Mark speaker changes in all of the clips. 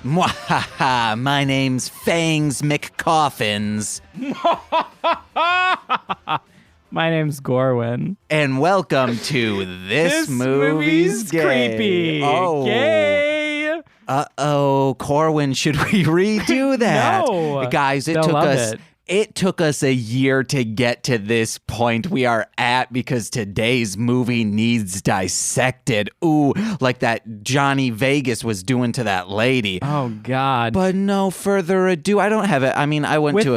Speaker 1: Mwahaha, my name's Fangs McCoffins.
Speaker 2: My name's Gorwin.
Speaker 1: And welcome to This Movie's Gay.
Speaker 2: Creepy.
Speaker 1: Oh.
Speaker 2: Gay.
Speaker 1: Uh-oh, Corwin, should we redo that?
Speaker 2: No.
Speaker 1: Guys, it took us a year to get to this point we are at because today's movie needs dissected. Ooh, like that Johnny Vegas was doing to that lady.
Speaker 2: Oh God.
Speaker 1: But no further ado, I don't have it. I mean, I went to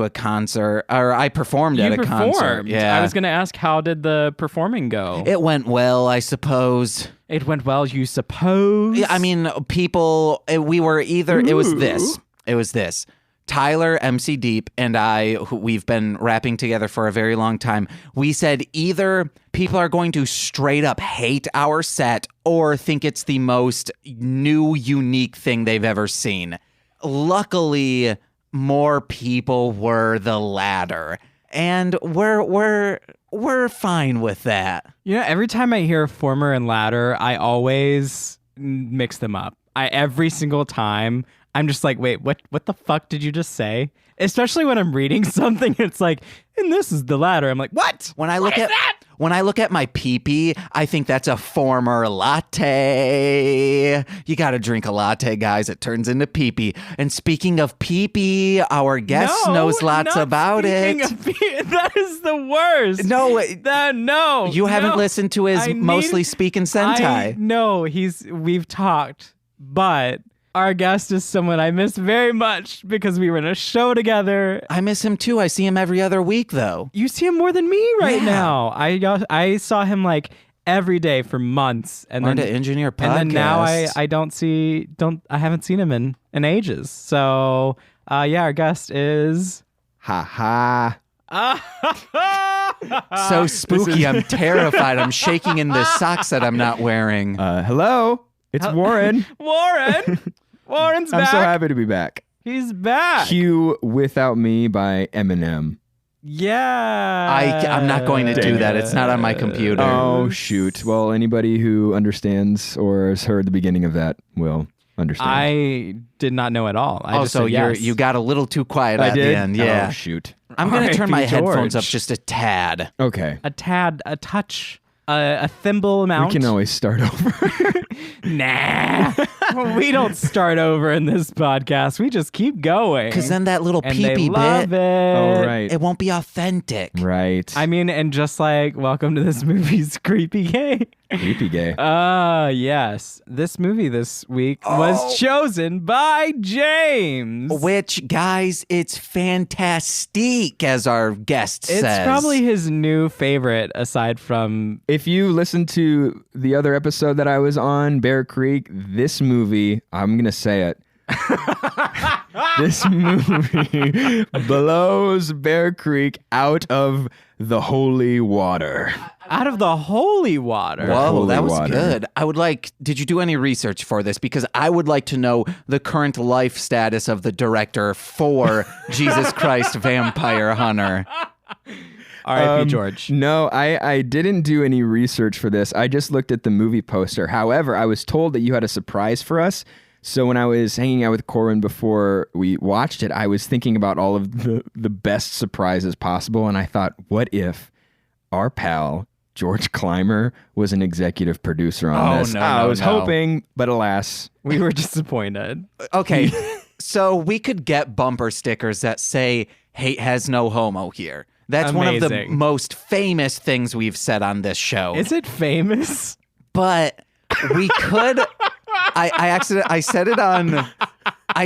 Speaker 1: a concert, or I performed at a concert. Yeah.
Speaker 2: I was gonna ask, how did the performing go?
Speaker 1: It went well, I suppose.
Speaker 2: It went well, you suppose?
Speaker 1: I mean, we were either, it was this. Tyler, MC Deep, and I, we've been rapping together for a very long time. We said either people are going to straight up hate our set or think it's the most new, unique thing they've ever seen. Luckily, more people were the latter, and we're fine with that.
Speaker 2: You know, every time I hear former and latter, I always mix them up. Every single time. I'm just like, wait, what the fuck did you just say? Especially when I'm reading something, it's like, and this is the latter. I'm like, what? When I look
Speaker 1: at my pee-pee, I think that's a former latte. You gotta drink a latte, guys. It turns into pee-pee. And speaking of pee-pee, our guest knows lots about it.
Speaker 2: That is the worst.
Speaker 1: No. You haven't listened to his Mostly Speaking Sentai.
Speaker 2: No, we've talked, but our guest is someone I miss very much because we were in a show together.
Speaker 1: I miss him too. I see him every other week though.
Speaker 2: You see him more than me right now. I saw him like every day for months, and
Speaker 1: then to engineer podcasts.
Speaker 2: And then now I haven't seen him in ages. So our guest is
Speaker 1: so spooky. I'm terrified. I'm shaking in the socks that I'm not wearing.
Speaker 3: Hello. It's Warren.
Speaker 2: Warren's back.
Speaker 3: I'm so happy to be back.
Speaker 2: He's back.
Speaker 3: Cue Without Me by Eminem.
Speaker 2: Yeah.
Speaker 1: I'm not going to do that. It's not on my computer.
Speaker 3: Oh, shoot. Well, anybody who understands or has heard the beginning of that will understand.
Speaker 2: I did not know at all.
Speaker 1: You got a little too quiet at the end. Yeah.
Speaker 3: Oh, shoot.
Speaker 1: I'm going to turn my headphones up just a tad.
Speaker 3: Okay.
Speaker 2: A tad, a touch. A thimble amount.
Speaker 3: We can always start over.
Speaker 2: Nah. We don't start over in this podcast. We just keep going.
Speaker 1: Because then that little pee-pee
Speaker 2: bit,
Speaker 3: oh, right.
Speaker 1: It won't be authentic.
Speaker 3: Right.
Speaker 2: I mean, and just like, welcome to This Movie's Creepy Gay.
Speaker 3: Creepy Gay.
Speaker 2: Yes. This movie this week was chosen by James.
Speaker 1: Which, guys, it's fantastic, as our guest says.
Speaker 2: It's probably his new favorite, aside from...
Speaker 3: If you listen to the other episode that I was on, Bear Creek, this movie, I'm going to say it. This movie blows Bear Creek out of the holy water.
Speaker 2: Out of the holy water.
Speaker 1: Whoa, that was good. Did you do any research for this? Because I would like to know the current life status of the director for Jesus Christ Vampire Hunter.
Speaker 2: R.I.P. George.
Speaker 3: No, I didn't do any research for this. I just looked at the movie poster. However, I was told that you had a surprise for us. So when I was hanging out with Corin before we watched it, I was thinking about all of the best surprises possible. And I thought, what if our pal, George Clymer, was an executive producer on this? I was hoping, but alas.
Speaker 2: We were disappointed.
Speaker 1: Okay, so we could get bumper stickers that say, "Hate has no homo" here. That's
Speaker 2: amazing.
Speaker 1: One of the most famous things we've said on this show.
Speaker 2: Is it famous?
Speaker 1: But we could... I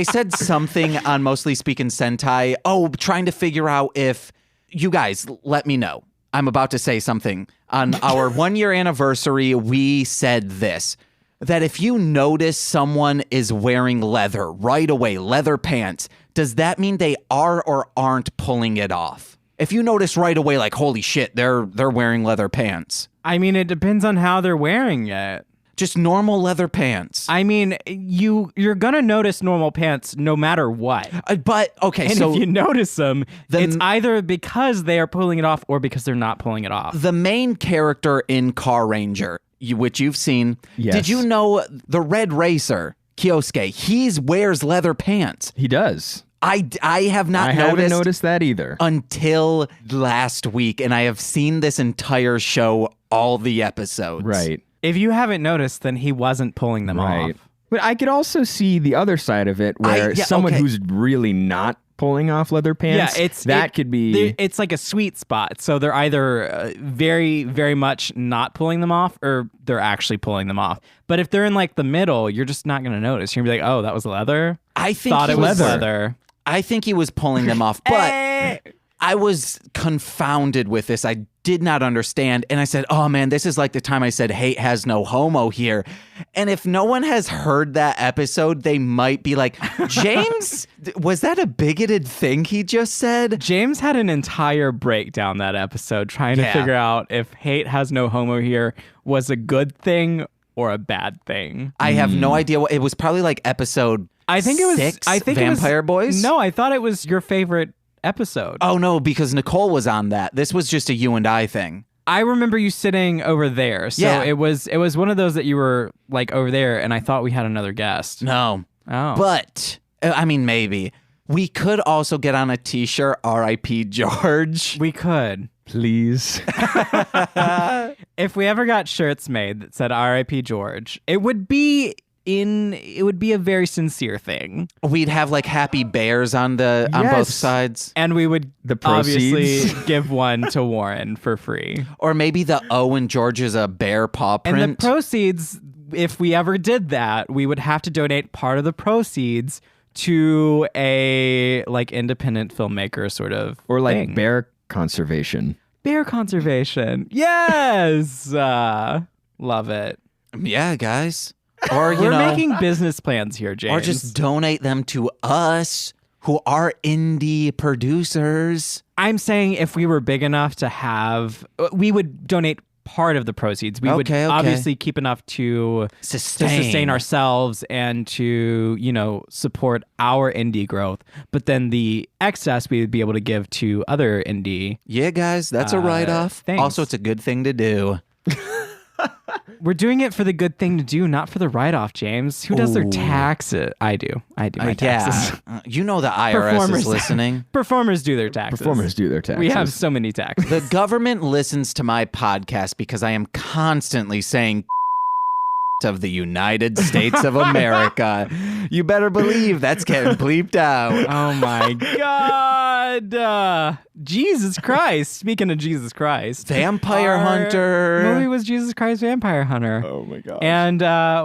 Speaker 1: said something on Mostly Speaking Sentai. Trying to figure out if... You guys, let me know. I'm about to say something. On our 1-year anniversary, we said this. That if you notice someone is wearing leather right away, leather pants, does that mean they are or aren't pulling it off? If you notice right away, like, holy shit, they're wearing leather pants.
Speaker 2: I mean, it depends on how they're wearing it.
Speaker 1: Just normal leather pants.
Speaker 2: I mean, you're gonna notice normal pants no matter what.
Speaker 1: But okay,
Speaker 2: and
Speaker 1: so
Speaker 2: if you notice them, it's either because they are pulling it off or because they're not pulling it off.
Speaker 1: The main character in Car Ranger, which you've seen,
Speaker 3: yes.
Speaker 1: Did you know the Red Racer Kiosuke, he wears leather pants.
Speaker 3: He does.
Speaker 1: I have not
Speaker 3: haven't noticed that either.
Speaker 1: Until last week, and I have seen this entire show, all the episodes.
Speaker 3: Right.
Speaker 2: If you haven't noticed, then he wasn't pulling them off.
Speaker 3: But I could also see the other side of it where someone who's really not pulling off leather pants, could be...
Speaker 2: It's like a sweet spot. So they're either very, very much not pulling them off or they're actually pulling them off. But if they're in like the middle, you're just not going to notice. You're going to be like, oh, that was leather?
Speaker 1: I think
Speaker 2: Thought it was leather.
Speaker 1: I think he was pulling them off, but I was confounded with this. I did not understand. And I said, oh man, this is like the time I said, hate has no homo here. And if no one has heard that episode, they might be like, James, was that a bigoted thing he just said?
Speaker 2: James had an entire breakdown that episode trying to figure out if hate has no homo here was a good thing or a bad thing.
Speaker 1: I have no idea. It was probably like episode
Speaker 2: I think it was
Speaker 1: 6, Vampire Boys?
Speaker 2: No, I thought it was your favorite episode.
Speaker 1: Oh no, because Nicole was on that. This was just a you and I thing.
Speaker 2: I remember you sitting over there. So it was one of those that you were like over there and I thought we had another guest.
Speaker 1: No.
Speaker 2: Oh.
Speaker 1: But I mean maybe. We could also get on a t-shirt R.I.P. George.
Speaker 2: We could.
Speaker 3: Please.
Speaker 2: If we ever got shirts made that said R.I.P. George, it would be a very sincere thing.
Speaker 1: We'd have like happy bears on both sides.
Speaker 2: And we would
Speaker 3: the proceeds.
Speaker 2: obviously give one to Warren for free.
Speaker 1: Or maybe the O in George is a bear paw print.
Speaker 2: And the proceeds, if we ever did that, we would have to donate part of the proceeds to a like independent filmmaker sort of
Speaker 3: or like
Speaker 2: thing.
Speaker 3: Bear conservation.
Speaker 2: Bear conservation. Yes. Love it.
Speaker 1: Yeah, guys. Or
Speaker 2: we're making business plans here, James.
Speaker 1: Or just donate them to us, who are indie producers.
Speaker 2: I'm saying if we were big enough to have, we would donate part of the proceeds. We would obviously keep enough to sustain ourselves and to, support our indie growth. But then the excess we would be able to give to other indie.
Speaker 1: Yeah, guys, that's a write-off.
Speaker 2: Thanks.
Speaker 1: Also, it's a good thing to do.
Speaker 2: We're doing it for the good thing to do, not for the write-off, James. Who does their taxes? I do my taxes.
Speaker 1: Yeah. You know the IRS is listening.
Speaker 2: Performers do their taxes. We have so many taxes.
Speaker 1: The government listens to my podcast because I am constantly saying of the United States of America. You better believe that's getting bleeped out.
Speaker 2: Oh my God. Jesus Christ. Speaking of Jesus Christ.
Speaker 1: Vampire Hunter.
Speaker 2: Movie was Jesus Christ Vampire Hunter.
Speaker 3: Oh my God.
Speaker 2: And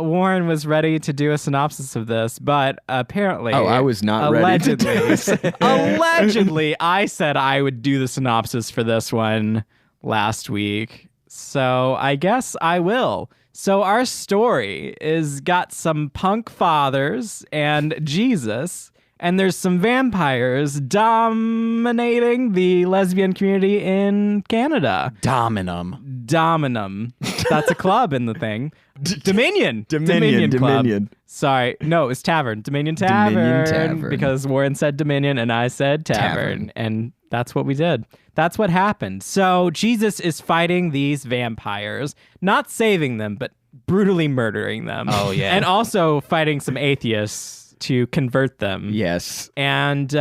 Speaker 2: Warren was ready to do a synopsis of this, but apparently...
Speaker 3: Oh, I was not ready to do this.
Speaker 2: Allegedly, I said I would do the synopsis for this one last week. So I guess I will. So our story is got some punk fathers and Jesus, and there's some vampires dominating the lesbian community in Canada. Dominum. That's a club in the thing. Dominion Club. Sorry. No, it was Tavern. Dominion Tavern. Because Warren said Dominion and I said Tavern. And that's what we did. That's what happened. So Jesus is fighting these vampires, not saving them, but brutally murdering them.
Speaker 1: Oh, yeah.
Speaker 2: And also fighting some atheists to convert them.
Speaker 3: Yes.
Speaker 2: And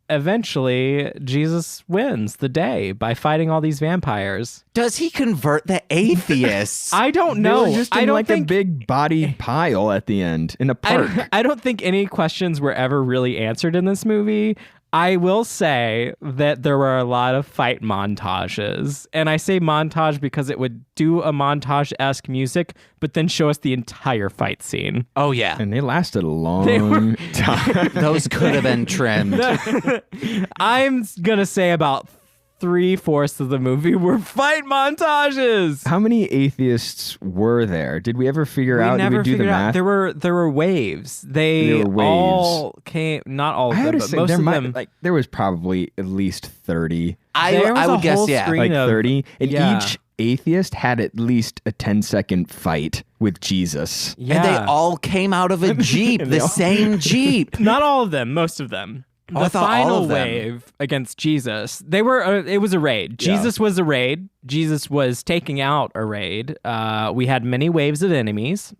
Speaker 2: eventually, Jesus wins the day by fighting all these vampires.
Speaker 1: Does he convert the atheists?
Speaker 2: I don't know.
Speaker 3: Just in a big body pile at the end in a park.
Speaker 2: I don't think any questions were ever really answered in this movie. I will say that there were a lot of fight montages. And I say montage because it would do a montage-esque music, but then show us the entire fight scene.
Speaker 1: Oh, yeah.
Speaker 3: And they lasted a long time.
Speaker 1: Those could have been trimmed.
Speaker 2: I'm going to say about 3/4 of the movie were fight montages.
Speaker 3: How many atheists were there? Did we ever figure out? Did we do the math?
Speaker 2: There were waves. They all came. Not all of them, but most of them.
Speaker 3: There was probably at least 30.
Speaker 1: I would guess, yeah,
Speaker 3: like 30. And each atheist had at least a 10-second fight with Jesus.
Speaker 2: Yeah.
Speaker 1: And they all came out of a Jeep, the same Jeep.
Speaker 2: Not all of them. Most of them. The final wave against Jesus, they were. It was a raid. Jesus was a raid. Jesus was taking out a raid. We had many waves of enemies.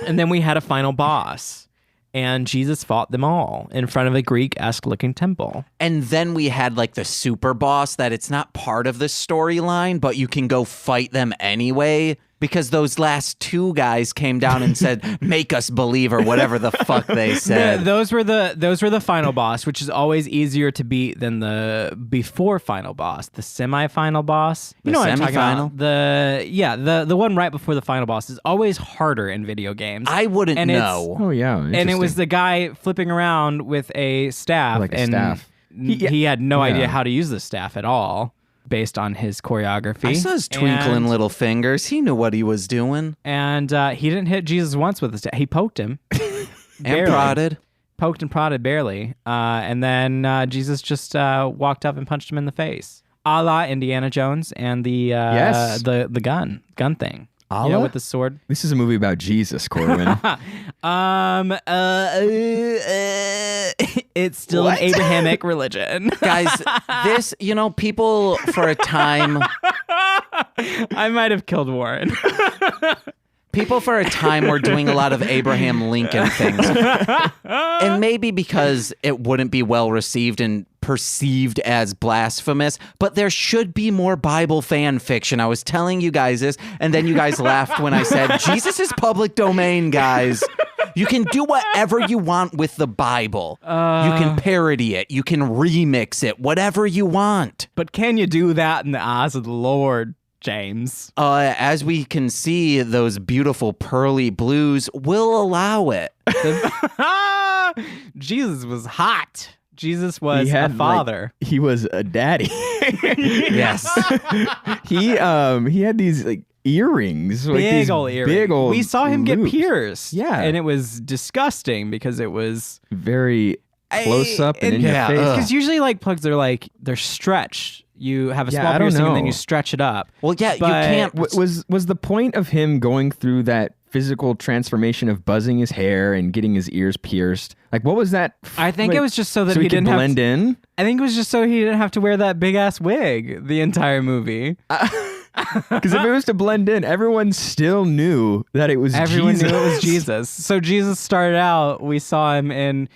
Speaker 2: And then we had a final boss. And Jesus fought them all in front of a Greek-esque looking temple.
Speaker 1: And then we had like the super boss that it's not part of the storyline, but you can go fight them anyway. Because those last two guys came down and said, "Make us believe," or whatever the fuck they said.
Speaker 2: Those were the final boss, which is always easier to beat than the before final boss, the semi-final boss. You know what I'm talking about? The one right before the final boss is always harder in video games.
Speaker 1: I wouldn't know.
Speaker 3: Oh yeah,
Speaker 2: and it was the guy flipping around with a staff,
Speaker 3: like a staff.
Speaker 2: He had no idea how to use the staff at all. Based on his choreography.
Speaker 1: I saw his twinkling little fingers. He knew what he was doing.
Speaker 2: And he didn't hit Jesus once with his staff. He poked him.
Speaker 1: And prodded.
Speaker 2: Poked and prodded barely. And then Jesus just walked up and punched him in the face. A la Indiana Jones and the gun thing. You know, with the sword.
Speaker 3: This is a movie about Jesus, Corwin.
Speaker 2: It's still an Abrahamic religion.
Speaker 1: Guys, this, people for a time...
Speaker 2: I might have killed Warren.
Speaker 1: People for a time were doing a lot of Abraham Lincoln things. And maybe because it wouldn't be well received and perceived as blasphemous, but there should be more Bible fan fiction. I was telling you guys this, and then you guys laughed when I said, Jesus is public domain, guys. You can do whatever you want with the Bible. You can parody it. You can remix it. Whatever you want.
Speaker 2: But can you do that in the eyes of the Lord, James?
Speaker 1: As we can see, those beautiful pearly blues will allow it.
Speaker 2: Jesus was hot. Jesus was a father.
Speaker 3: He was a daddy.
Speaker 1: Yes.
Speaker 3: He had these earrings.
Speaker 2: Big old earrings.
Speaker 3: Big old
Speaker 2: We saw him
Speaker 3: loops.
Speaker 2: get pierced.
Speaker 3: Yeah.
Speaker 2: And it was disgusting because it was
Speaker 3: very close up and in your face.
Speaker 2: Because usually plugs are they're stretched. You have a small piercing and then you stretch it up.
Speaker 1: Well, yeah,
Speaker 2: But
Speaker 1: you can't.
Speaker 3: Was the point of him going through that physical transformation of buzzing his hair and getting his ears pierced? What was that?
Speaker 2: I think it was just so that
Speaker 3: he
Speaker 2: didn't
Speaker 3: could blend in.
Speaker 2: I think it was just so he didn't have to wear that big ass wig the entire movie.
Speaker 3: Because if it was to blend in, everyone still knew that it was
Speaker 2: Everyone
Speaker 3: Jesus.
Speaker 2: knew it was Jesus. So Jesus started out, we saw him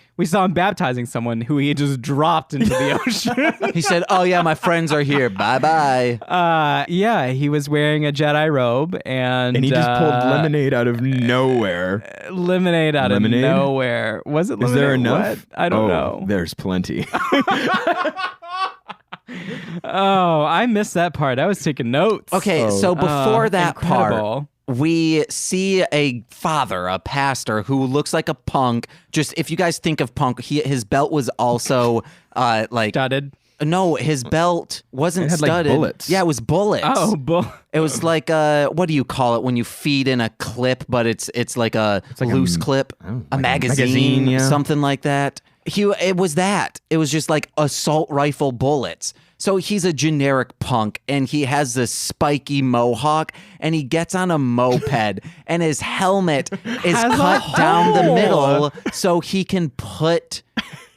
Speaker 2: baptizing someone who he just dropped into the ocean.
Speaker 1: He said, "Oh yeah, my friends are here. Bye-bye."
Speaker 2: He was wearing a Jedi robe and
Speaker 3: he just pulled lemonade out of nowhere.
Speaker 2: Lemonade out of nowhere. Was it lemonade?
Speaker 3: Is there enough?
Speaker 2: What? I don't know.
Speaker 3: There's plenty.
Speaker 2: Oh, I missed that part. I was taking notes.
Speaker 1: Okay, so before that
Speaker 2: incredible.
Speaker 1: part, we see a father, a pastor, who looks like a punk. Just if you guys think of punk, his belt was also
Speaker 2: Studded.
Speaker 1: No, his belt wasn't
Speaker 3: It had,
Speaker 1: studded.
Speaker 3: bullets.
Speaker 1: Yeah, it was bullets.
Speaker 2: Oh,
Speaker 1: It was like what do you call it when you feed in a clip, but it's like a loose clip, a magazine,
Speaker 3: yeah.
Speaker 1: something like that. It was that. It was just like assault rifle bullets. So he's a generic punk, and he has this spiky mohawk, and he gets on a moped, and his helmet is cut down the middle so he can put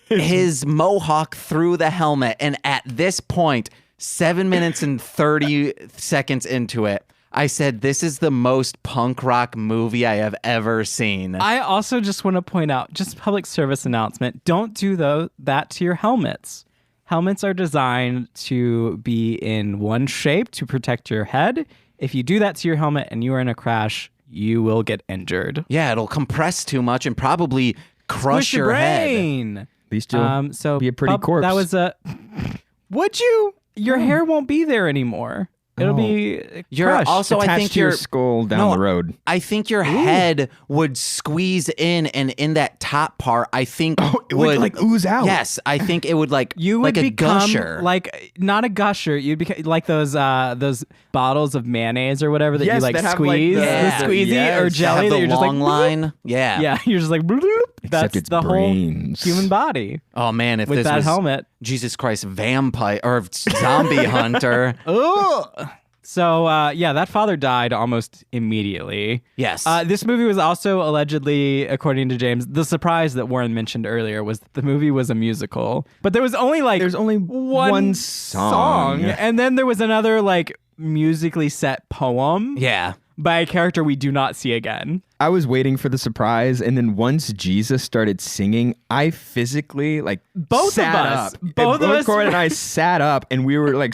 Speaker 1: his mohawk through the helmet. And at this point, 7 minutes and 30 seconds into it, I said, this is the most punk rock movie I have ever seen.
Speaker 2: I also just want to point out, just public service announcement, don't do that to your helmets. Helmets are designed to be in one shape to protect your head. If you do that to your helmet and you are in a crash, you will get injured.
Speaker 1: Yeah, it'll compress too much and probably crush
Speaker 2: Squish your
Speaker 1: head.
Speaker 2: brain.
Speaker 3: At least you'll
Speaker 2: So
Speaker 3: be a pretty corpse.
Speaker 2: That was Would you? Your hair won't be there anymore. It'll be
Speaker 1: You're
Speaker 2: crushed.
Speaker 1: also, I
Speaker 3: attached
Speaker 1: think
Speaker 3: to your
Speaker 1: you're
Speaker 3: skull down the road.
Speaker 1: I think your head would squeeze in, and in that top part, I think
Speaker 3: it would ooze out.
Speaker 1: Yes, I think it would
Speaker 2: You would
Speaker 1: a
Speaker 2: become
Speaker 1: gusher.
Speaker 2: not a gusher. You'd become like those bottles of mayonnaise or whatever that
Speaker 3: Yes,
Speaker 2: you
Speaker 3: that have,
Speaker 2: squeeze,
Speaker 3: the
Speaker 2: squeezy
Speaker 3: yes,
Speaker 2: or jelly
Speaker 1: Have
Speaker 2: that
Speaker 1: the
Speaker 2: you're just
Speaker 1: long
Speaker 2: like
Speaker 1: line. Yeah.
Speaker 2: Yeah, you're just like bloop, bloop. That's
Speaker 3: it's
Speaker 2: the
Speaker 3: brains.
Speaker 2: whole human body
Speaker 1: Oh man, if
Speaker 2: with
Speaker 1: this
Speaker 2: that
Speaker 1: was
Speaker 2: helmet.
Speaker 1: Jesus Christ, vampire or zombie hunter.
Speaker 2: Ugh. So, that father died almost immediately.
Speaker 1: Yes.
Speaker 2: This movie was also allegedly, according to James, the surprise that Warren mentioned earlier was that the movie was a musical. But there was only
Speaker 3: There's only
Speaker 2: one
Speaker 3: song.
Speaker 2: and then there was another musically set poem.
Speaker 1: Yeah.
Speaker 2: by a character we do not see again.
Speaker 3: I was waiting for the surprise, and then once Jesus started singing, I physically
Speaker 2: Both of us. Both of us.
Speaker 3: Corin and I sat up, and we were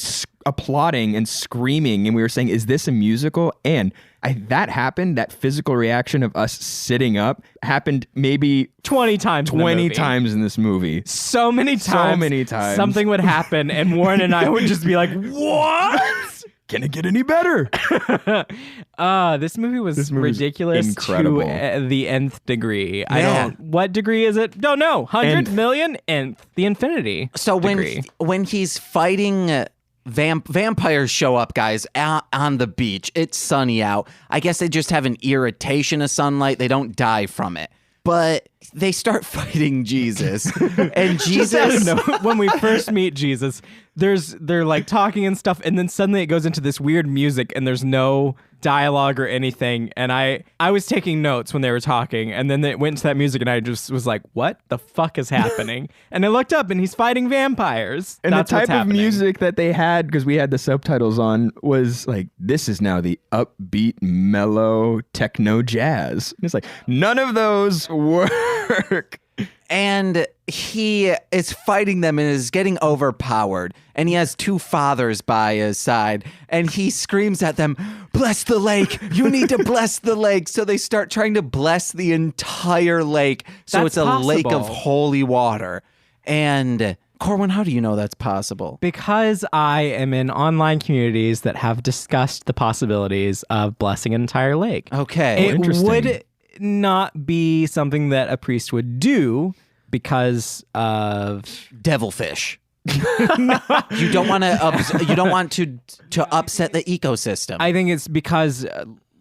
Speaker 3: applauding and screaming, and we were saying, "Is this a musical?" And that happened. That physical reaction of us sitting up happened maybe
Speaker 2: 20 times.
Speaker 3: 20 times in this movie.
Speaker 2: So many times. Something would happen, and Warren and I would just be like, "What?"
Speaker 3: Can it get any better?
Speaker 2: This movie was ridiculous
Speaker 3: incredible.
Speaker 2: To the nth degree. What degree is it? Don't know. 100 million nth. The infinity.
Speaker 1: So
Speaker 2: degree.
Speaker 1: when he's fighting vampires show up, guys, on the beach. It's sunny out. I guess they just have an irritation of sunlight. They don't die from it. But they start fighting Jesus. And Jesus...
Speaker 2: when we first meet Jesus, they're like talking and stuff, and then suddenly it goes into this weird music, and there's no dialogue or anything. And I was taking notes when they were talking, and then it went into that music, and I just was like, what the fuck is happening? And I looked up, and he's fighting vampires.
Speaker 3: And
Speaker 2: That's
Speaker 3: the type
Speaker 2: what's
Speaker 3: of music that they had, because we had the subtitles on, was like, this is now the upbeat, mellow, techno jazz. And it's like, none of those work.
Speaker 1: And he is fighting them and is getting overpowered. And he has two fathers by his side. And he screams at them, "Bless the lake. You need to bless the lake." So they start trying to bless the entire lake. So
Speaker 2: That's
Speaker 1: it's a lake of
Speaker 2: possible.
Speaker 1: holy water. And Corwin, how do you know that's possible?
Speaker 2: Because I am in online communities that have discussed the possibilities of blessing an entire lake.
Speaker 1: Okay.
Speaker 2: It
Speaker 3: interesting.
Speaker 2: would not be something that a priest would do because of
Speaker 1: Devilfish. You don't want to upset the ecosystem.
Speaker 2: I think it's because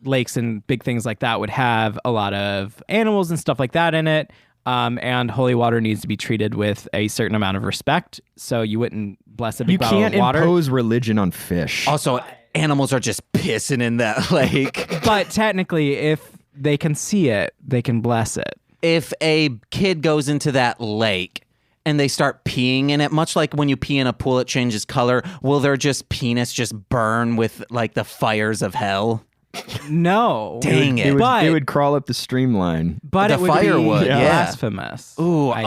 Speaker 2: lakes and big things like that would have a lot of animals and stuff like that in it. And holy water needs to be treated with a certain amount of respect. So you wouldn't bless a big
Speaker 3: You
Speaker 2: bottle
Speaker 3: can't
Speaker 2: of water.
Speaker 3: impose religion on fish.
Speaker 1: Also, animals are just pissing in that lake.
Speaker 2: But technically, if they can see it, they can bless it.
Speaker 1: If a kid goes into that lake and they start peeing in it, much like when you pee in a pool, it changes color, will their penis just burn with like the fires of hell?
Speaker 2: No.
Speaker 1: Dang it.
Speaker 3: It would crawl up the streamline.
Speaker 2: But
Speaker 1: The
Speaker 2: it would
Speaker 1: fire
Speaker 2: be
Speaker 1: would, yeah.
Speaker 2: blasphemous.
Speaker 1: Ooh,
Speaker 2: I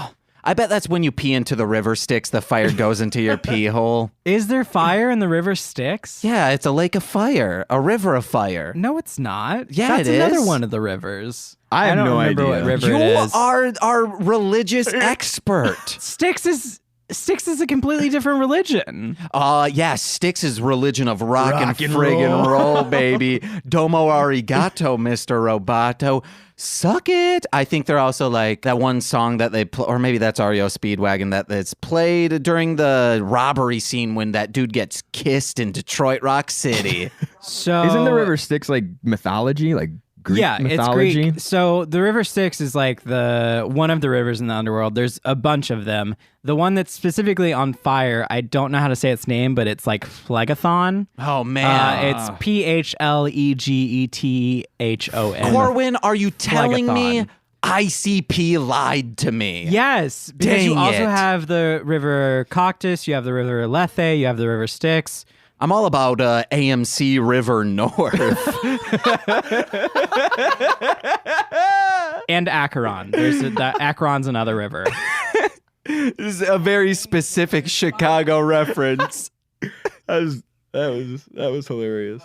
Speaker 2: think.
Speaker 1: I bet that's when you pee into the river Styx, the fire goes into your pee hole.
Speaker 2: Is there fire in the river Styx?
Speaker 1: Yeah, it's a lake of fire, a river of fire.
Speaker 2: No, it's not.
Speaker 1: Yeah,
Speaker 2: That's
Speaker 1: it is.
Speaker 2: another one of the rivers.
Speaker 3: I have
Speaker 2: don't
Speaker 3: no
Speaker 2: remember
Speaker 3: idea.
Speaker 2: what river
Speaker 1: You
Speaker 2: it is.
Speaker 1: are our religious expert.
Speaker 2: Styx is a completely different religion.
Speaker 1: Yeah, Styx is religion of rock and friggin' roll, baby. Domo arigato, Mr. Roboto. Suck it. I think they're also like that one song that they play, or maybe that's REO Speedwagon that's played during the robbery scene when that dude gets kissed in Detroit Rock City.
Speaker 2: So
Speaker 3: Isn't the river Styx like mythology, like Greek mythology?
Speaker 2: It's Greek. So the river Styx is like one of the rivers in the underworld. There's a bunch of them. The one that's specifically on fire, I don't know how to say its name, but it's like Phlegathon.
Speaker 1: Oh, man.
Speaker 2: It's Phlegethon.
Speaker 1: Corwin, are you telling me
Speaker 2: Phlegathon.
Speaker 1: ICP lied to me?
Speaker 2: Yes, because you
Speaker 1: Dang
Speaker 2: also
Speaker 1: it.
Speaker 2: have the river Coctus, you have the river Lethe, you have the river Styx.
Speaker 1: I'm all about AMC River North.
Speaker 2: And Acheron. Acheron's another river.
Speaker 1: This is a very specific Chicago reference.
Speaker 3: That was hilarious.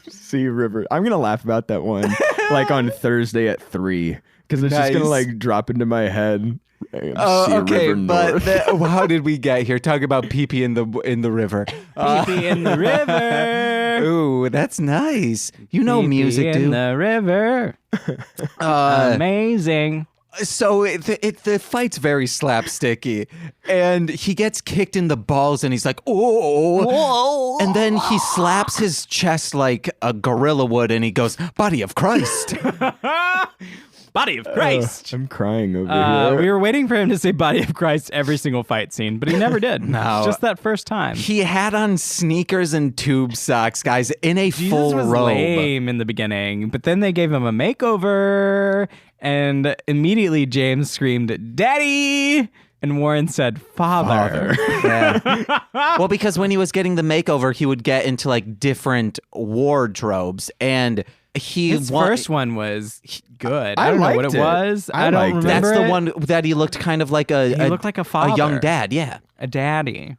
Speaker 3: Sea River. I'm gonna laugh about that one like on Thursday at 3 because it's just gonna
Speaker 1: Nice.
Speaker 3: like drop into my head. Sea
Speaker 1: Okay,
Speaker 3: River
Speaker 1: but
Speaker 3: North.
Speaker 1: how did we get here? Talk about pee-pee in the river.
Speaker 2: Pee-pee in the river.
Speaker 1: Ooh, that's nice. You know
Speaker 2: Pee-pee
Speaker 1: music,
Speaker 2: in
Speaker 1: dude.
Speaker 2: the river. Amazing.
Speaker 1: So the fight's very slapsticky, and he gets kicked in the balls, and he's like, "Oh!" And then he slaps his chest like a gorilla would, and he goes, "Body of Christ."
Speaker 2: Body of Christ.
Speaker 3: I'm crying over here.
Speaker 2: We were waiting for him to say body of Christ every single fight scene, but he never did.
Speaker 1: No.
Speaker 2: Just that first time.
Speaker 1: He had on sneakers and tube socks, guys, in a
Speaker 2: Jesus
Speaker 1: full
Speaker 2: was
Speaker 1: robe.
Speaker 2: lame in the beginning, but then they gave him a makeover, and immediately James screamed, "Daddy!" And Warren said, Father.
Speaker 1: Yeah. Well, because when he was getting the makeover, he would get into like different wardrobes, and
Speaker 2: His first one was good. I don't know what
Speaker 3: liked
Speaker 2: it
Speaker 3: it.
Speaker 2: was.
Speaker 3: I
Speaker 2: I don't
Speaker 3: liked it.
Speaker 2: remember.
Speaker 1: that's the
Speaker 2: it.
Speaker 1: one that he looked kind of like
Speaker 2: He looked like a father.
Speaker 1: a young dad. Yeah.
Speaker 2: A daddy.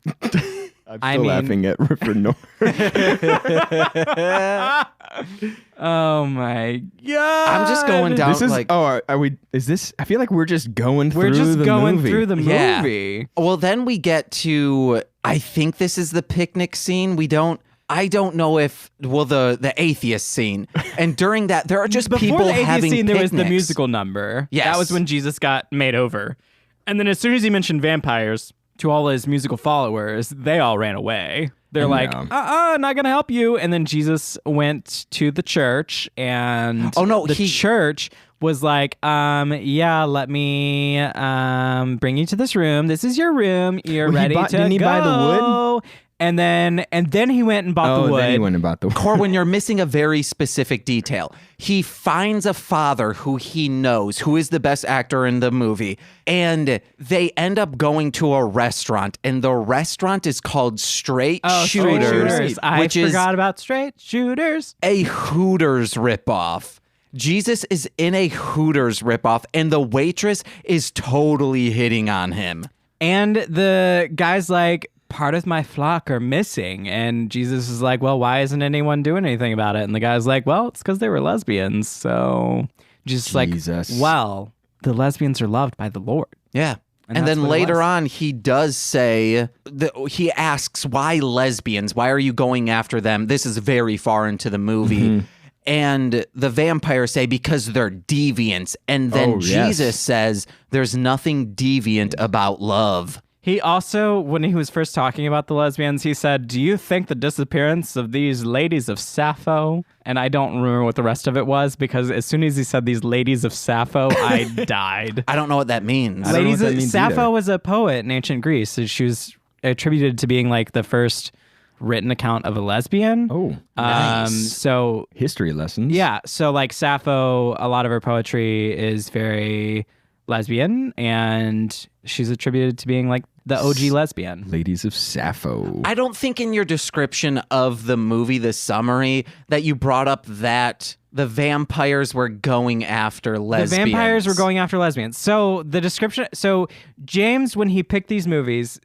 Speaker 3: I'm still laughing at Ripper North.
Speaker 2: Oh my god!
Speaker 1: I'm just going down.
Speaker 3: This is
Speaker 1: like,
Speaker 3: are we? Is this? I feel like we're just going
Speaker 2: We're
Speaker 3: through
Speaker 2: just
Speaker 3: the
Speaker 2: going
Speaker 3: movie.
Speaker 2: through the
Speaker 1: Yeah.
Speaker 2: movie.
Speaker 1: well, then we get to. I think this is the picnic scene. I don't know if the atheist scene. And during that, there are just
Speaker 2: Before
Speaker 1: people
Speaker 2: the atheist
Speaker 1: having
Speaker 2: scene, there was the
Speaker 1: picnics.
Speaker 2: musical number.
Speaker 1: Yes.
Speaker 2: That was when Jesus got made over. And then as soon as he mentioned vampires to all his musical followers, they all ran away. They're like, not gonna help you. And then Jesus went to the church, and the church was like, yeah, let me bring you to this room. This is your room. You're ready to
Speaker 3: didn't he
Speaker 2: go.
Speaker 3: buy the wood?
Speaker 2: And then he went and bought the wood.
Speaker 3: Then he went and bought the wood.
Speaker 1: Corwin, you're missing a very specific detail. He finds a father who he knows, who is the best actor in the movie, and they end up going to a restaurant, and the restaurant is called Straight Shooters,
Speaker 2: I
Speaker 1: which is
Speaker 2: forgot about Straight Shooters.
Speaker 1: a Hooters ripoff. Jesus is in a Hooters ripoff, and the waitress is totally hitting on him.
Speaker 2: And the guy's like, part of my flock are missing. And Jesus is like, well, why isn't anyone doing anything about it? And the guy's like, well, it's because they were lesbians. So just like, well, the lesbians are loved by the Lord.
Speaker 1: Yeah. And then later on, he does say, he asks, why lesbians? Why are you going after them? This is very far into the movie. Mm-hmm. And the vampires say, because they're deviants. And then Jesus says, there's nothing deviant about love.
Speaker 2: He also, when he was first talking about the lesbians, he said, do you think the disappearance of these ladies of Sappho? And I don't remember what the rest of it was, because as soon as he said these ladies of Sappho, I died.
Speaker 1: I don't know what that means.
Speaker 2: Sappho was a poet in ancient Greece. So she was attributed to being like the first written account of a lesbian.
Speaker 3: Oh, nice.
Speaker 2: So
Speaker 3: history lessons.
Speaker 2: Yeah. So like Sappho, a lot of her poetry is very lesbian, and she's attributed to being like the OG lesbian.
Speaker 3: Ladies of Sappho.
Speaker 1: I don't think in your description of the movie, the summary, that you brought up that the vampires were going after lesbians.
Speaker 2: The vampires were going after lesbians. So the description, so James, when he picked these movies,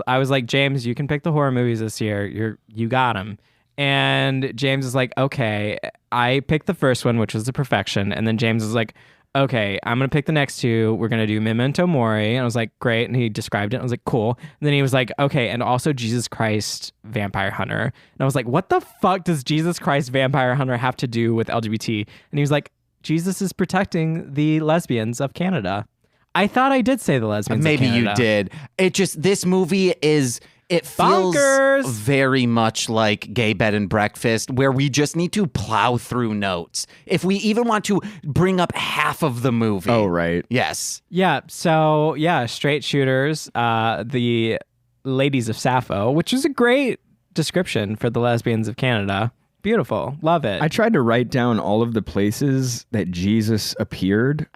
Speaker 2: I was like, James, you can pick the horror movies this year. You got them. And James is like, okay. I picked the first one, which was The Perfection. And then James is like, okay, I'm going to pick the next two. We're going to do Memento Mori. And I was like, great. And he described it. I was like, cool. And then he was like, okay, and also Jesus Christ Vampire Hunter. And I was like, what the fuck does Jesus Christ Vampire Hunter have to do with LGBT? And he was like, Jesus is protecting the lesbians of Canada. I thought I did say the lesbians
Speaker 1: Maybe
Speaker 2: of Canada.
Speaker 1: you did. This movie is... It feels
Speaker 2: Bonkers.
Speaker 1: very much like Gay Bed and Breakfast, where we just need to plow through notes. If we even want to bring up half of the movie.
Speaker 3: Oh, right.
Speaker 1: Yes.
Speaker 2: Yeah. So, yeah, Straight Shooters, the ladies of Sappho, which is a great description for the lesbians of Canada. Beautiful. Love it.
Speaker 3: I tried to write down all of the places that Jesus appeared.